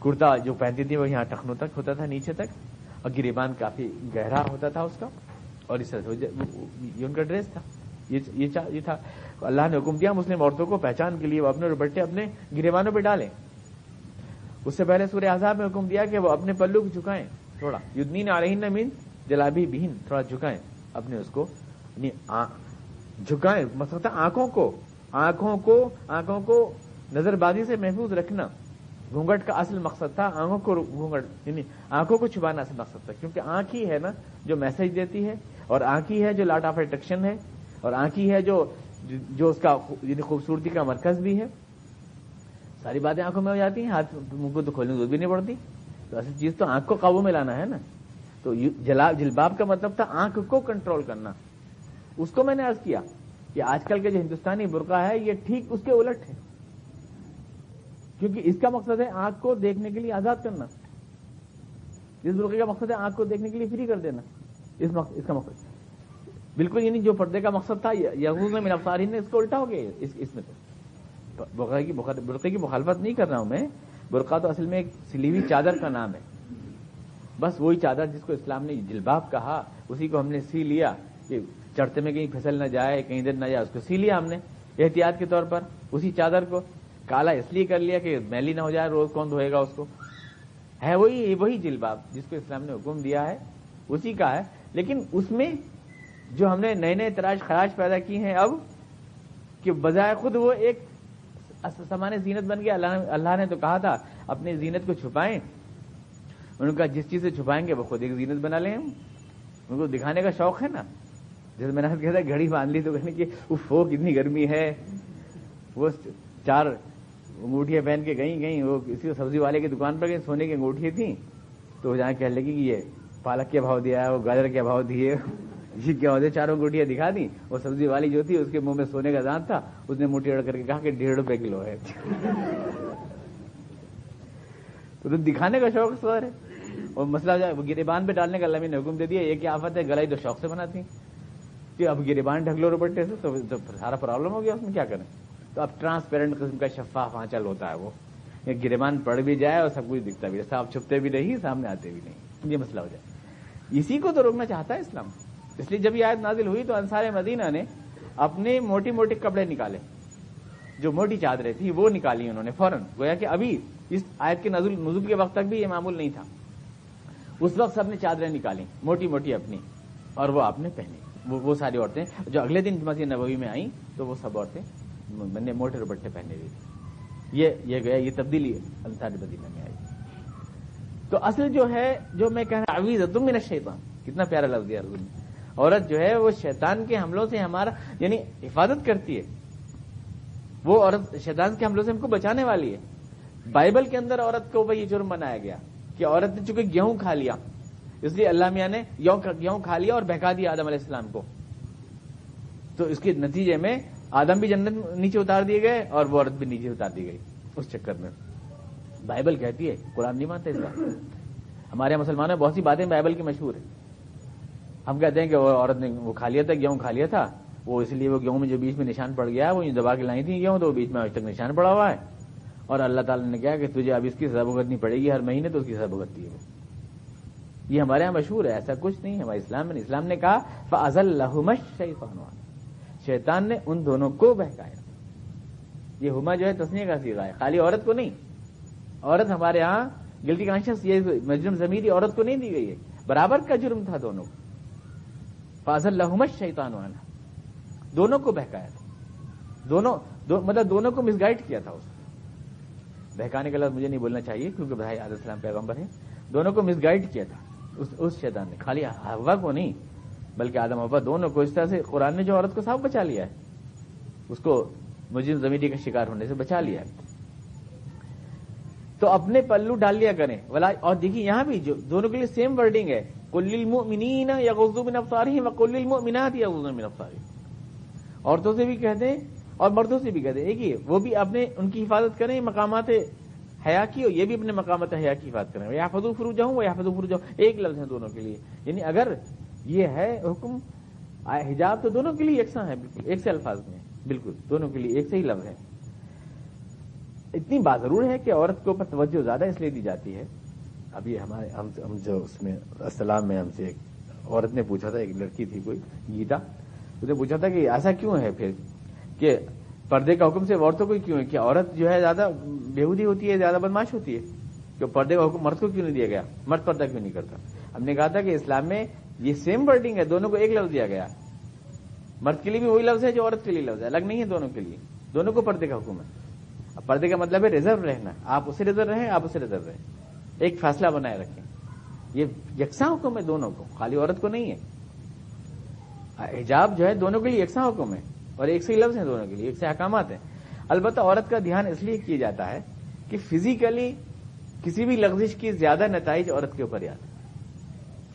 کرتا جو پہنتی تھی وہ یہاں ٹخنوں تک ہوتا تھا، نیچے تک، اور گریبان کافی گہرا ہوتا تھا اس کا، اور اس طرح سے یہ ان کا ڈریس تھا. یہ تھا. اللہ نے حکم دیا مسلم عورتوں کو پہچان کے لیے وہ اپنے دوپٹے اپنے گریبانوں پہ ڈالیں. اس سے پہلے سورہ احزاب میں حکم دیا کہ وہ اپنے پلو کو جھکائیں تھوڑا. یدنین علیہن من جلابیبہن، تھوڑا جھکائیں اپنے اس کو، یعنی جھکائیں. مطلب آنکھوں کو نظر بازی سے محفوظ رکھنا. گھونگٹ کا اصل مقصد تھا آنکھوں کو گھونگٹ، یعنی آنکھوں کو چھپانا اصل مقصد تھا، کیونکہ آنکھ ہی ہے نا جو میسج دیتی ہے، اور آنکھ ہی ہے جو لاٹ آف اٹریکشن ہے، اور آنکھ ہی ہے جو اس کا یعنی خوبصورتی کا مرکز بھی ہے. ساری باتیں آنکھوں میں ہو جاتی ہیں، ہاتھ منہ کو تو کھولنے کی ضرورت بھی نہیں پڑتی. تو اصل چیز تو آنکھ کو قابو میں لانا ہے نا. تو جلباب کا مطلب تھا آنکھ کو کنٹرول کرنا. اس کو میں نے عرض کیا کہ آج کل کے جو ہندوستانی برقع ہے یہ ٹھیک اس کے الٹ ہے، کیونکہ اس کا مقصد ہے آنکھ کو دیکھنے کے لیے آزاد کرنا. اس برقعے کا مقصد ہے آنکھ کو دیکھنے کے لیے فری کر دینا. اس کا مقصد بالکل یعنی جو پردے کا مقصد تھا یغضضن من ابصارہن، اس کو الٹا ہو گیا. اس میں تو برقعے کی مخالفت نہیں کر رہا ہوں میں، برقع تو اصل میں ایک سلی ہوئی چادر کا نام ہے. بس وہی چادر جس کو اسلام نے جلباب کہا, اسی کو ہم نے سی لیا کہ چڑھتے میں کہیں پھسل نہ جائے, کہیں ادھر نہ جائے, اس کو سی لیا ہم نے احتیاط کے طور پر. اسی چادر کو کالا اس لیے کر لیا کہ میلی نہ ہو جائے, روز کون دھوئے گا اس کو. ہے وہی جلباب جس کو اسلام نے حکم دیا ہے, اسی کا ہے. لیکن اس میں جو ہم نے نئے نئے تراش خراش پیدا کی ہیں اب, کہ بجائے خود وہ ایک سامان زینت بن گیا. اللہ نے تو کہا تھا اپنی زینت کو چھپائیں. ان کا جس چیز سے چھپائیں گے وہ خود ایک زینت بنا لیں. ان کو دکھانے کا شوق ہے نا. جیسے میں نے کہا تھا گھڑی باندھ لی تو کہنے کی وہ کتنی گرمی ہے. وہ 4 انگوٹھیاں پہن کے گئیں وہ کسی سبزی والے کی دکان پر گئی, سونے کی انگوٹھیاں تھیں. تو وہ جہاں کہنے لگی کہ یہ پالک کیا بھاؤ دیا ہے, وہ گاجر کیا بھاؤ دیے, یہ کیا ہوتے. 4 انگوٹھیاں دکھا دی. وہ سبزی والی جو تھی اس کے منہ میں سونے کا دانت تھا, اس نے موٹی اڑ کر کے کہا کہ 1.5 روپے کلو ہے. تو دکھانے کا شوق سوار ہے. اور مسئلہ جو ہے وہ گریبان پہ ڈالنے کا اللہ نے حکم دے دیا. یہ کیا آفت ہے, گلائی تو شوق سے بناتی کہ اب گریبان ڈھک لو روپٹے سے تو سارا پرابلم ہو گیا. اس میں کیا کریں. تو اب ٹرانسپیرنٹ قسم کا شفاف آنچل ہوتا ہے. وہ گریبان پڑ بھی جائے اور سب کچھ دکھتا بھی ہے, صاحب چھپتے بھی نہیں, سامنے آتے بھی نہیں, یہ مسئلہ ہو جائے. اسی کو تو روکنا چاہتا ہے اسلام. اس لیے جب یہ آیت نازل ہوئی تو انصار مدینہ نے اپنے موٹے موٹے کپڑے نکالے, جو موٹی چادریں تھیں وہ نکالی انہوں نے فوراً. گویا کہ ابھی اس آیت کے نزول کے وقت تک بھی یہ معمول نہیں تھا. اس وقت سب نے چادریں نکالی موٹی موٹی اپنی, اور وہ آپ نے پہنی. وہ ساری عورتیں جو اگلے دن مسجد نبوی میں آئیں تو وہ سب عورتیں نے موٹے دوپٹے پہنے ہوئے. یہ گیا, یہ تبدیلی انصار مدینہ میں آئی. تو اصل جو ہے, جو میں کہہ رہا تعویذ من الشیطان, کتنا پیارا لفظ دیا حضور نے. عورت جو ہے وہ شیطان کے حملوں سے ہمارا یعنی حفاظت کرتی ہے. وہ عورت شیطان کے حملوں سے ہم کو بچانے والی ہے. بائبل کے اندر عورت کو یہ جرم بنایا گیا کہ عورت نے چونکہ گیہوں کھا لیا, اس لیے اللہ میاں نے گیہوں کھا لیا اور بہکا دیا آدم علیہ السلام کو. تو اس کے نتیجے میں آدم بھی جنت نیچے اتار دیے گئے اور وہ عورت بھی نیچے اتار دی گئی اس چکر میں. بائبل کہتی ہے, قرآن نہیں مانتا اس بات. ہمارے مسلمانوں میں بہت سی باتیں بائبل کی مشہور ہیں. ہم کہتے ہیں کہ وہ عورت نے وہ کھا لیا تھا, گیہوں کھا لیا تھا, وہ اس لیے وہ گیہوں میں جو بیچ میں نشان پڑ گیا وہ دبا کے لائی تھی گیہوں, تو وہ بیچ میں آج تک نشان پڑا ہوا ہے. اور اللہ تعالیٰ نے کہا کہ تجھے اب اس کی سزا بھگتنی پڑے گی ہر مہینے, تو اس کی سزا بھگتتی ہے. یہ ہمارے یہاں مشہور ہے, ایسا کچھ نہیں ہے ہمارے اسلام میں. اسلام نے کہا فَأَزَلَّهُمَا الشَّيْطَانُ, شیطان نے ان دونوں کو بہکایا. یہ ہما جو ہے تسنیہ کا صیغہ ہے, خالی عورت کو نہیں. عورت ہمارے ہاں گلٹی کانشیس, یہ مجرم ضمیری عورت کو نہیں دی گئی ہے, برابر کا جرم تھا دونوں کو. فَأَزَلَّهُمَا الشَّيْطَانُ عَنْهَا, دونوں کو بہکایا تھا. مطلب دونوں کو مس گائیڈ کیا تھا. اس بہکانے کا لفظ مجھے نہیں بولنا چاہیے کیونکہ بھائی علیہ السلام پیغمبر ہیں. دونوں کو مس گائیڈ کیا تھا اس شیطان نے, خالی حوا کو نہیں بلکہ آدم حوا دونوں کو. اس طرح سے قرآن نے جو عورت کو صاف بچا لیا ہے, اس کو مجرم ضمیری کا شکار ہونے سے بچا لیا ہے. تو اپنے پلو ڈال لیا کریں. اور دیکھیے یہاں بھی جو دونوں کے لیے سیم ورڈنگ ہے, قُل لِّلْمُؤْمِنِينَ يَغُضُّوا مِنْ أَبْصَارِهِمْ وَقُل لِّلْمُؤْمِنَاتِ يَغُضْضُنَ مِنْ أَبْصَارِهِنَّ. عورتوں سے بھی کہتے ہیں اور مردوں سے بھی کہتے ہیں ایک ہی, وہ بھی اپنے ان کی حفاظت کریں مقامات حیا کی, اور یہ بھی اپنے مقامات حیا کی حفاظت کریں. یحفظوا فروجہم ویحفظوا فروجہم, ایک لفظ ہے دونوں کے لیے. یعنی اگر یہ ہے حکم حجاب تو دونوں کے لیے یکساں ہے, بالکل ایک سے الفاظ میں, بالکل دونوں کے لیے ایک سے ہی لفظ ہے. اتنی بات ضرور ہے کہ عورت کے اوپر توجہ زیادہ اس لیے دی جاتی ہے. ابھی ہمارے ہم جو اس میں السلام میں ہم سے ایک عورت نے پوچھا تھا, ایک لڑکی تھی کوئی گیتا, اس نے پوچھا تھا کہ ایسا کیوں ہے پھر کہ پردے کا حکم سے عورتوں کو کیوں ہے, کہ عورت جو ہے زیادہ بےہودی ہوتی ہے, زیادہ بدماش ہوتی ہے, کہ پردے کا حکم مرد کو کیوں نہیں دیا گیا, مرد پردہ کیوں نہیں کرتا. ہم نے کہا تھا کہ اسلام میں یہ سیم ورڈنگ ہے, دونوں کو ایک لفظ دیا گیا. مرد کے لیے بھی وہی لفظ ہے جو عورت کے لیے لفظ ہے, الگ نہیں ہے دونوں کے لیے. دونوں کو پردے کا حکم ہے. اب پردے کا مطلب ہے ریزرو رہنا, آپ اسے ریزرو رہیں, آپ اسے ریزرو رہیں, ایک فاصلہ بنائے رکھیں. یہ یکساں حکم ہے دونوں کو, خالی عورت کو نہیں ہے. حجاب جو ہے دونوں کے لیے یکساں حکم ہے اور ایک سے ہی لفظ ہیں دونوں کے لیے, ایک سے احکامات ہیں. البتہ عورت کا دھیان اس لیے کیا جاتا ہے کہ فزیکلی کسی بھی لغزش کی زیادہ نتائج عورت کے اوپر آتے ہیں.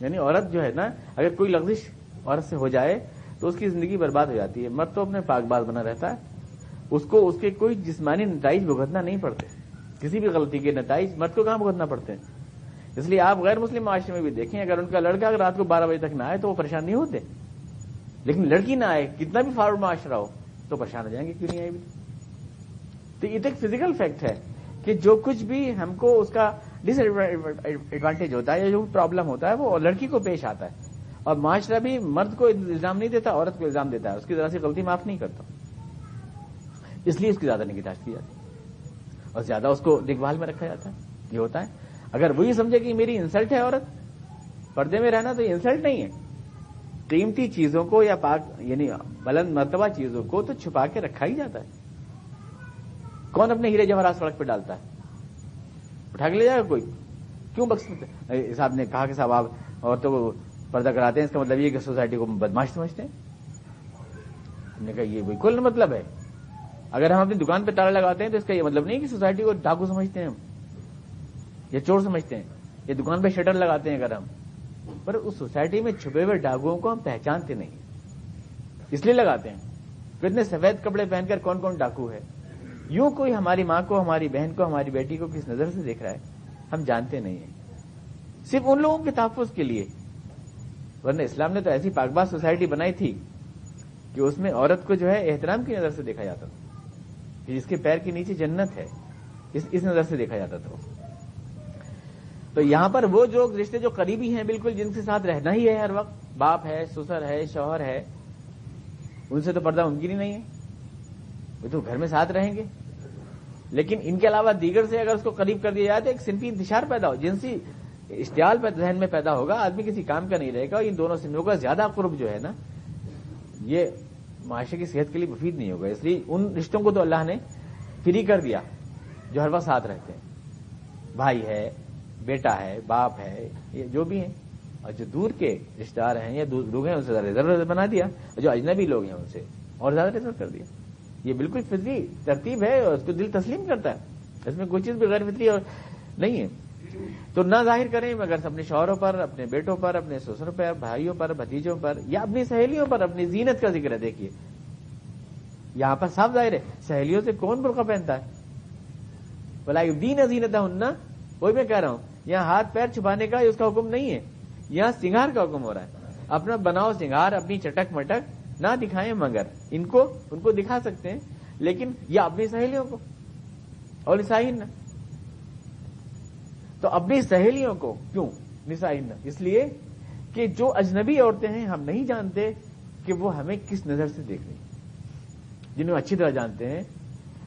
یعنی عورت جو ہے نا, اگر کوئی لغزش عورت سے ہو جائے تو اس کی زندگی برباد ہو جاتی ہے. مرد تو اپنے پاک باز بنا رہتا ہے, اس کو اس کے کوئی جسمانی نتائج بھگتنا نہیں پڑتے. کسی بھی غلطی کے نتائج مرد کو کہاں بھگتنا پڑتے ہیں. اس لیے آپ غیر مسلم معاشرے میں بھی دیکھیں, اگر ان کا لڑکا اگر رات کو 12 بجے تک نہ آئے تو وہ پریشان نہیں ہوتے, لیکن لڑکی نہ آئے, کتنا بھی فارورڈ معاشرہ ہو, تو پریشان ہو جائیں گے کیوں نہیں آئے بھی. تو یہ تو ایک فزیکل فیکٹ ہے کہ جو کچھ بھی ہم کو اس کا ڈس ایڈوانٹیج ہوتا ہے یا جو پرابلم ہوتا ہے وہ لڑکی کو پیش آتا ہے، اور معاشرہ بھی مرد کو الزام نہیں دیتا، عورت کو الزام دیتا ہے، اس کی ذرا سی غلطی معاف نہیں کرتا، اس لیے اس کی زیادہ نگہداشت کی جاتی ہے اور زیادہ اس کو دیکھ بھال میں رکھا جاتا ہے. یہ ہوتا ہے اگر وہی سمجھے کہ میری انسلٹ ہے عورت پردے میں رہنا، تو یہ انسلٹ نہیں ہے. قیمتی چیزوں کو یا پاک یعنی بلند مرتبہ چیزوں کو تو چھپا کے رکھا ہی جاتا ہے. کون اپنے ہیرے جواہرات سڑک پہ ڈالتا ہے؟ اٹھا کے لے جائے گا کوئی؟ کیوں صاحب نے کہا کہ صاحب آپ عورتوں کو پردہ کراتے ہیں، اس کا مطلب یہ کہ سوسائٹی کو بدماش سمجھتے ہیں. ہم نے کہا یہ بالکل مطلب ہے. اگر ہم اپنی دکان پہ تالا لگاتے ہیں تو اس کا یہ مطلب نہیں کہ سوسائٹی کو ڈاکو سمجھتے ہیں ہم یا چور سمجھتے ہیں. یہ دکان پہ شٹر لگاتے ہیں اگر ہم، پر اس سوسائٹی میں چھپے ہوئے ڈاکوؤں کو ہم پہچانتے نہیں، اس لیے لگاتے ہیں. کتنے سفید کپڑے پہن کر کون کون ڈاکو ہے. یوں کوئی ہماری ماں کو، ہماری بہن کو، ہماری بیٹی کو کس نظر سے دیکھ رہا ہے ہم جانتے نہیں ہیں، صرف ان لوگوں کے تحفظ کے لیے. ورنہ اسلام نے تو ایسی پاکباز سوسائٹی بنائی تھی کہ اس میں عورت کو جو ہے احترام کی نظر سے دیکھا جاتا تھا، کہ جس کے پیر کے نیچے جنت ہے، اس نظر سے دیکھا جاتا تھا. تو یہاں پر وہ جو رشتے جو قریبی ہیں بالکل، جن کے ساتھ رہنا ہی ہے ہر وقت، باپ ہے، سسر ہے، شوہر ہے، ان سے تو پردہ ممکن ہی نہیں ہے، وہ تو گھر میں ساتھ رہیں گے. لیکن ان کے علاوہ دیگر سے اگر اس کو قریب کر دیا جائے تو ایک صنفی انتشار پیدا ہو، جنسی اشتعال ذہن میں پیدا ہوگا، آدمی کسی کام کا نہیں رہے گا. ان دونوں صنفوں کا زیادہ قرب جو ہے نا، یہ معاشرے کی صحت کے لیے مفید نہیں ہوگا. اس لیے ان رشتوں کو تو اللہ نے فری کر دیا جو ہر وقت ساتھ رہتے ہیں، بھائی ہے، بیٹا ہے، باپ ہے، یہ جو بھی ہیں. اور جو دور کے رشتہ دار ہیں یا لوگ ہیں ان سے زیادہ ریزرو بنا دیا، اور جو اجنبی لوگ ہیں ان سے اور زیادہ ریزرو کر دیا. یہ بالکل فطری ترتیب ہے اور اس کو دل تسلیم کرتا ہے، اس میں کوئی چیز بھی غیر فطری اور نہیں ہے. تو نہ ظاہر کریں مگر اپنے شوہروں پر، اپنے بیٹوں پر، اپنے سسروں پر، بھائیوں پر، بھتیجوں پر یا اپنی سہیلیوں پر اپنی زینت کا ذکر ہے. دیکھیے یہاں پر صاف ظاہر ہے سہیلیوں سے کون برقع پہنتا ہے؟ وَلَا يُبْدِينَ زِينَتَهُنَّ. وہی میں کہہ رہا ہوں یہاں ہاتھ پیر چھپانے کا اس کا حکم نہیں ہے، یہاں سنگار کا حکم ہو رہا ہے. اپنا بناؤ سنگار، اپنی چٹک مٹک نہ دکھائیں، مگر ان کو دکھا سکتے ہیں لیکن یا اپنی سہیلیوں کو اور نسائہن. تو اپنی سہیلیوں کو کیوں نسائہن؟ اس لیے کہ جو اجنبی عورتیں ہیں ہم نہیں جانتے کہ وہ ہمیں کس نظر سے دیکھ رہی ہیں. جنہیں اچھی طرح جانتے ہیں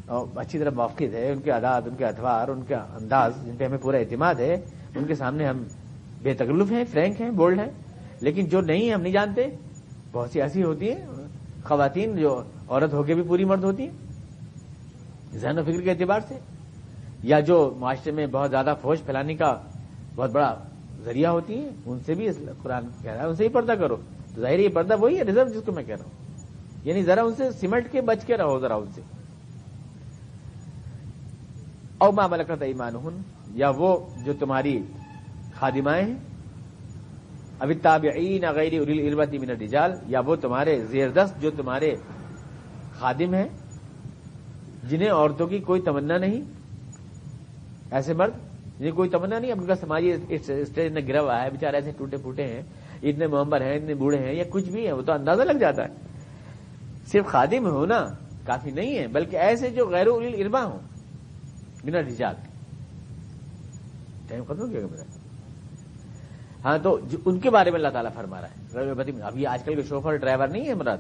اور اچھی طرح واقف ہے، ان کے عادات، ان کے اتوار، ان کا انداز جن پہ ہمیں پورا اعتماد ہے، ان کے سامنے ہم بے تکلف ہیں، فرینک ہیں، بولڈ ہیں. لیکن جو نہیں ہم نہیں جانتے، بہت سی ایسی ہوتی ہیں خواتین جو عورت ہو کے بھی پوری مرد ہوتی ہیں ذہن و فکر کے اعتبار سے، یا جو معاشرے میں بہت زیادہ فوج پھیلانے کا بہت بڑا ذریعہ ہوتی ہیں، ان سے بھی قرآن کہہ رہا ہے ان سے ہی پردہ کرو. تو ظاہر یہ پردہ وہی ہے ریزرو جس کو میں کہہ رہا ہوں، یعنی ذرا ان سے سمٹ کے بچ کے رہو ذرا ان سے. او ما ملکت ایمانہن، یا وہ جو تمہاری خادمائیں ہیں، اب التابعین غیر اولی الاربۃ من الرجال، یا وہ تمہارے زیر دست جو تمہارے خادم ہیں جنہیں عورتوں کی کوئی تمنا نہیں. ایسے مرد جنہیں کوئی تمنا نہیں، اب ان کا سماجی اسٹیج میں گرا ہوا ہے، بیچارے ایسے ٹوٹے پھوٹے ہیں، اتنے معمر ہیں، اتنے بوڑھے ہیں یا کچھ بھی ہیں، وہ تو اندازہ لگ جاتا ہے. صرف خادم ہونا کافی نہیں ہے، بلکہ ایسے جو غیر اولی الارباء ہوں من الرجال. ٹائم ختم ہو گیا میرا. ہاں تو ان کے بارے میں اللہ تعالیٰ فرما رہا ہے. اب یہ آج کل کے شوفر ڈرائیور نہیں ہے مراد،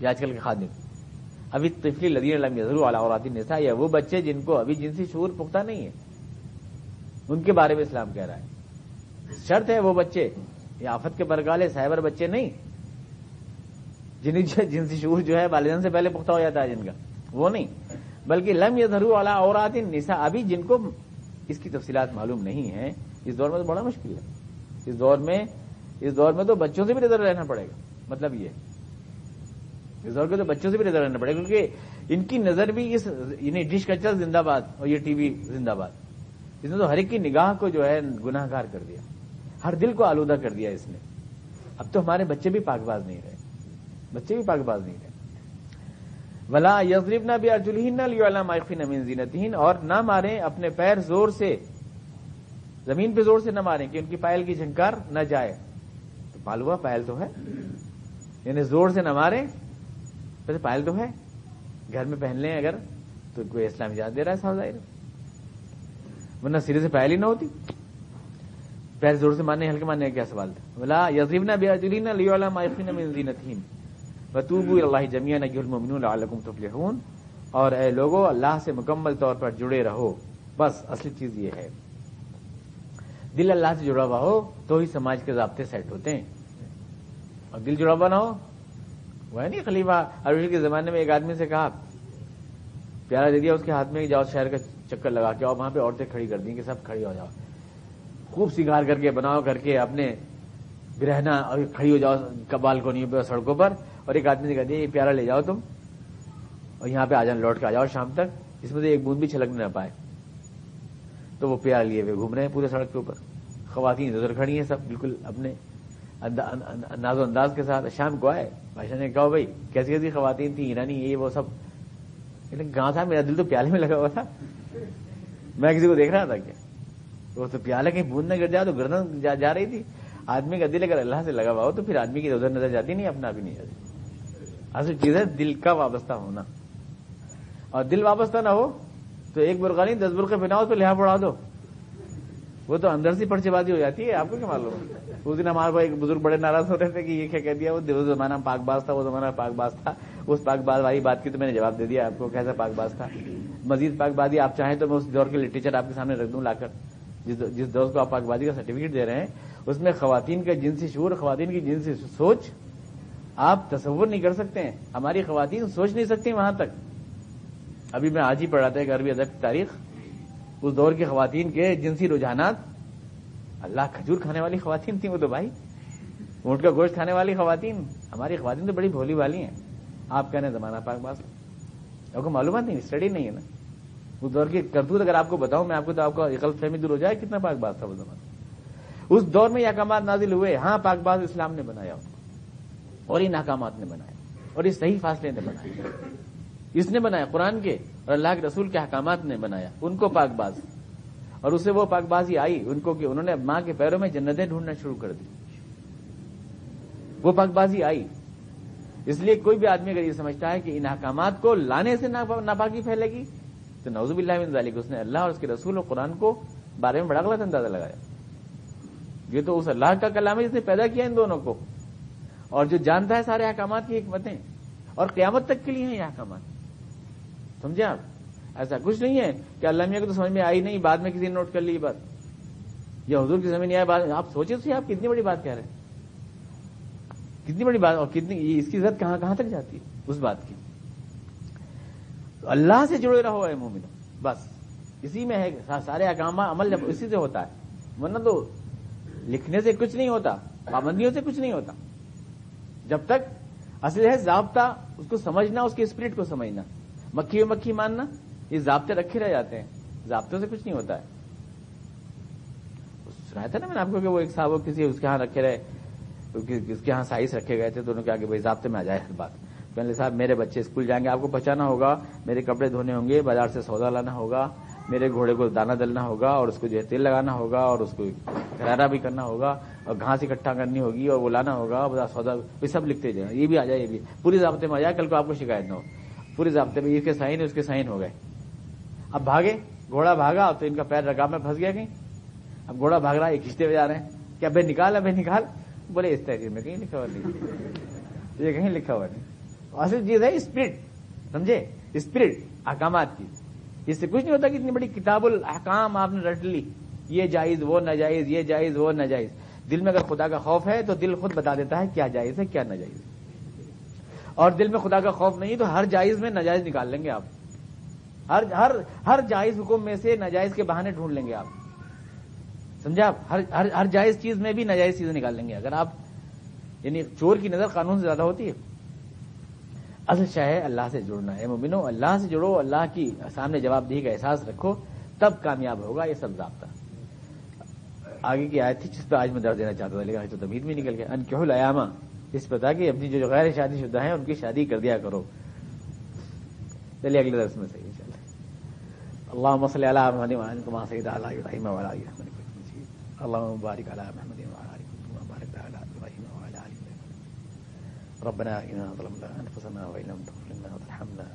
یہ آج کل کے خادم. ابھی طفل الذین لم یظہروا علی عورات النساء، یا وہ بچے جن کو ابھی جنسی شعور پختہ نہیں ہے، ان کے بارے میں اسلام کہہ رہا ہے. شرط ہے وہ بچے یہ آفت کے برگالے سائبر بچے نہیں، جنہیں جنسی شعور جو ہے والدین سے پہلے پختہ ہو جاتا ہے جن کا، وہ نہیں، بلکہ لم یظہروا علی عورات النساء، ابھی جن کو اس کی تفصیلات معلوم نہیں ہیں. اس دور میں تو بڑا مشکل ہے. اس دور میں تو بچوں سے بھی نظر رہنا پڑے گا. مطلب یہ اس دور کے تو بچوں سے بھی نظر رہنا پڑے گا، کیونکہ ان کی نظر بھی اس یعنی ڈش کلچر زندہ باد اور یہ ٹی وی زندہ باد، اس نے تو ہر ایک کی نگاہ کو جو ہے گناہ گار کر دیا، ہر دل کو آلودہ کر دیا اس نے. اب تو ہمارے بچے بھی پاک باز نہیں رہے، بچے بھی پاک باز نہیں رہے. ولا یضربن بارجلہن لیعلم ما یخفین من زینتہن، اور نہ ماریں اپنے پیر زور سے، زمین پہ زور سے نہ ماریں کہ ان کی پائل کی جھنکار نہ جائے. تو پال ہوا پائل تو ہے، یعنی زور سے نہ ماریں، ویسے پائل تو ہے، گھر میں پہن لیں اگر تو کوئی اسلام اجازت دے رہا ہے. صاحب ظاہر ورنہ سرے سے پہل ہی نہ ہوتی. پیر زور سے مارنے ہلکے مارنے کا کیا سوال تھا؟ ولا یضربن بارجلہن لیعلم ما یخفین من زینتہن وتوبوا الی اللہ جميعا ایھا المؤمنون لعلکم تفلحون. اور اے لوگوں اللہ سے مکمل طور پر جڑے رہو. بس اصل چیز یہ ہے دل اللہ سے جڑا ہوا ہو تو ہی سماج کے ضابطے سیٹ ہوتے ہیں. اور دل جڑا ہوا نہ ہو وہ ہے نہیں. خلیفہ ہارون کے زمانے میں ایک آدمی سے کہا پیارا دے دیا اس کے ہاتھ میں جاؤ شہر کا چکر لگا کے اور وہاں پہ عورتیں کھڑی کر دیں کہ سب کھڑی ہو جاؤ خوب سنگار کر کے بناؤ کر کے اپنے برہنا اور کھڑی ہو جاؤ کبال کو نہیں پہ سڑکوں پر. اور ایک آدمی سے کہہ دیا یہ پیارا لے جاؤ تم اور یہاں پہ آ جانا لوٹ کے آ جاؤ شام تک اس میں سے ایک بوند بھی چھلکنے نہ پائے. تو وہ پیارا لیے ہوئے گھوم رہے ہیں پورے سڑک کے اوپر. خواتین ادھر کھڑی ہیں سب بالکل اپنے ناز و انداز کے ساتھ. شام کو آئے بادشاہ نے کہا بھائی کیسی کیسی خواتین تھیں ایرانی یہ وہ سب. گاؤں صاحب میرا دل تو پیالے میں لگا ہوا تھا میں کسی کو دیکھ رہا تھا کیا وہ تو پیالے کہیں بوند نہ گر جائے تو گردن جا رہی تھی. آدمی کا دل اگر اللہ سے لگا ہوا ہو تو پھر آدمی کی ادھر نظر جاتی نہیں اپنا بھی نہیں جاتی. اصل چیز ہے دل کا وابستہ ہونا. اور دل وابستہ نہ ہو تو ایک برقع نہیں 10 برقعے پہناؤ تو لحاظ اڑا دو وہ تو اندر سے پرچے بازی ہو جاتی ہے. آپ کو کیا معلوم. اس دن ہمارے کو ایک بزرگ بڑے ناراض ہو رہے تھے کہ یہ کیا کہہ دیا وہ زمانہ پاک باز تھا وہ زمانہ پاک باز تھا. اس پاک باز والی بات کی تو میں نے جواب دے دیا آپ کو کیسا پاک باز تھا. مزید پاک بازی آپ چاہیں تو میں اس دور کے لٹریچر آپ کے سامنے رکھ دوں لا کر. جس دور کو آپ پاک بازی کا سرٹیفکیٹ دے رہے ہیں اس میں خواتین کا جنسی شعور خواتین کی جنسی سوچ آپ تصور نہیں کر سکتے ہیں. ہماری خواتین سوچ نہیں سکتی وہاں تک. ابھی میں آج ہی پڑھ رہا تھا ایک عربی ادب کی تاریخ. اس دور کی خواتین کے جنسی رجحانات اللہ کھجور کھانے والی خواتین تھیں وہ تو بھائی اونٹ کا گوشت کھانے والی خواتین. ہماری خواتین تو بڑی بھولی والی ہیں. آپ کہنے زمانہ پاک باز آپ کو معلومات نہیں اسٹڈی نہیں ہے نا. اس دور کی کرتوت اگر آپ کو بتاؤں میں آپ کو تو آپ کا غلط فہمی دور ہو جائے کتنا پاک باز تھا وہ زمانہ. اس دور میں یہ احکامات نازل ہوئے. ہاں پاک باز اسلام نے بنایا اور ان احکامات نے بنایا اور اس صحیح فاصلے نے بنایا. اس نے بنایا قرآن کے اور اللہ کے رسول کے احکامات نے بنایا ان کو پاک باز. اور اسے وہ پاک بازی آئی ان کو کہ انہوں نے ماں کے پیروں میں جنتیں ڈھونڈنا شروع کر دی. وہ پاک بازی آئی. اس لیے کوئی بھی آدمی اگر یہ سمجھتا ہے کہ ان احکامات کو لانے سے ناپاکی پھیلے گی تو نعوذ باللہ من ذالک. اس نے اللہ اور اس کے رسول اور قرآن کو بارے میں بڑا غلط اندازہ لگایا. یہ تو اس اللہ کا کلام ہے جس نے پیدا کیا ان دونوں کو اور جو جانتا ہے سارے احکامات کی حکمتیں اور قیامت تک کے لیے ہیں یہ احکامات. سمجھے آپ. ایسا کچھ نہیں ہے کہ اللہ میاں کو تو سمجھ میں آئی نہیں بعد میں کسی نے نوٹ کر لی یہ بات یا حضور کی سمجھ نہیں آئی بات. آپ سوچے تو آپ کتنی بڑی بات کہہ رہے ہیں کتنی بڑی بات اور کتنی اس کی عزت کہاں کہاں تک جاتی ہے اس بات کی. تو اللہ سے جڑے رہو اے مومنو. بس اسی میں ہے سارے احکامات عمل جب اسی سے ہوتا ہے ورنہ تو لکھنے سے کچھ نہیں ہوتا پابندیوں سے کچھ نہیں ہوتا. جب تک اصل ہے ضابطہ اس کو سمجھنا اس کے اسپرٹ کو سمجھنا. مکھی و مکھی ماننا یہ ضابطے رکھے رہ جاتے ہیں. ضابطوں سے کچھ نہیں ہوتا ہے. سنایا تھا نا میں نے آپ کو کہ وہ ایک صاحب کسی اس کے ہاں رکھے رہے اس کے ہاں سائز رکھے گئے تھے تو انہوں نے کہا کہ بھائی ضابطے میں آ جائے ہر بات. پہلے صاحب میرے بچے اسکول جائیں گے آپ کو پہنچانا ہوگا میرے کپڑے دھونے ہوں گے بازار سے سودا لانا ہوگا میرے گھوڑے کو دانہ ڈلنا ہوگا اور اس کو جو ہے تیل لگانا ہوگا اور اس کو کرارا بھی کرنا ہوگا اور گھاس اکٹھا کرنی ہوگی اور وہ لانا ہوگا بازار سودا یہ سب لکھتے جائیں. یہ بھی آ جائے یہ بھی پوری ضابطے میں آ جائے کل کو آپ کو شکایت نہ ہو. پوری ضابطے میں اس کے سائن اس کے سائن ہو گئے. اب بھاگے گھوڑا بھاگا تو ان کا پیر رکاب میں پھنس گیا کہیں. اب گھوڑا بھاگ رہا ہے کھینچتے ہوئے جا رہے ہیں کہ ابے نکال بولے اس تحریر میں کہیں لکھا ہوا نہیں یہ کہیں لکھا ہوا نہیں. اصل چیز ہے اسپرٹ. سمجھے اسپرٹ احکامات کی. اس سے کچھ نہیں ہوتا کہ اتنی بڑی کتاب الاحکام آپ نے رٹ لی یہ جائز وہ ناجائز یہ جائز وہ ناجائز. دل میں اگر خدا کا خوف ہے تو دل خود بتا دیتا ہے کیا جائز ہے کیا ناجائز ہے. اور دل میں خدا کا خوف نہیں تو ہر جائز میں ناجائز نکال لیں گے آپ. ہر جائز حکم میں سے ناجائز کے بہانے ڈھونڈ لیں گے آپ. سمجھا آپ. ہر جائز چیز میں بھی ناجائز چیزیں نکال لیں گے اگر آپ. یعنی چور کی نظر قانون سے زیادہ ہوتی ہے. اصل شے ہے اللہ سے جڑنا ہے. مومنو اللہ سے جڑو اللہ کی سامنے جواب دہی کا احساس رکھو تب کامیاب ہوگا. یہ سب ضابطہ. آگے کی آیت تھی جس پہ آج میں درد دینا چاہتا تھا لیکن تو تمید میں نکل گیا. انکحوا الایام اس پہ تھا کہ اپنی جو غیر شادی شدہ ہیں ان کی شادی کر دیا کرو. چلیے اگلے درس میں صحیح انشاءاللہ. اللهم صل على محمد وعلى كما صليت على ابراهيم وعلى ال ابراهيم اللهم بارك على محمد وعلى ال محمد كما باركت على ابراهيم وعلى ال ابراهيم ربنا اننا ظلمنا انفسنا وان لم تغفر لنا وترحمنا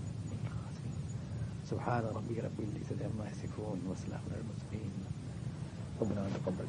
سبحان ربك رب العزة عما يصفون وسلام على المرسلين ربنا تقبل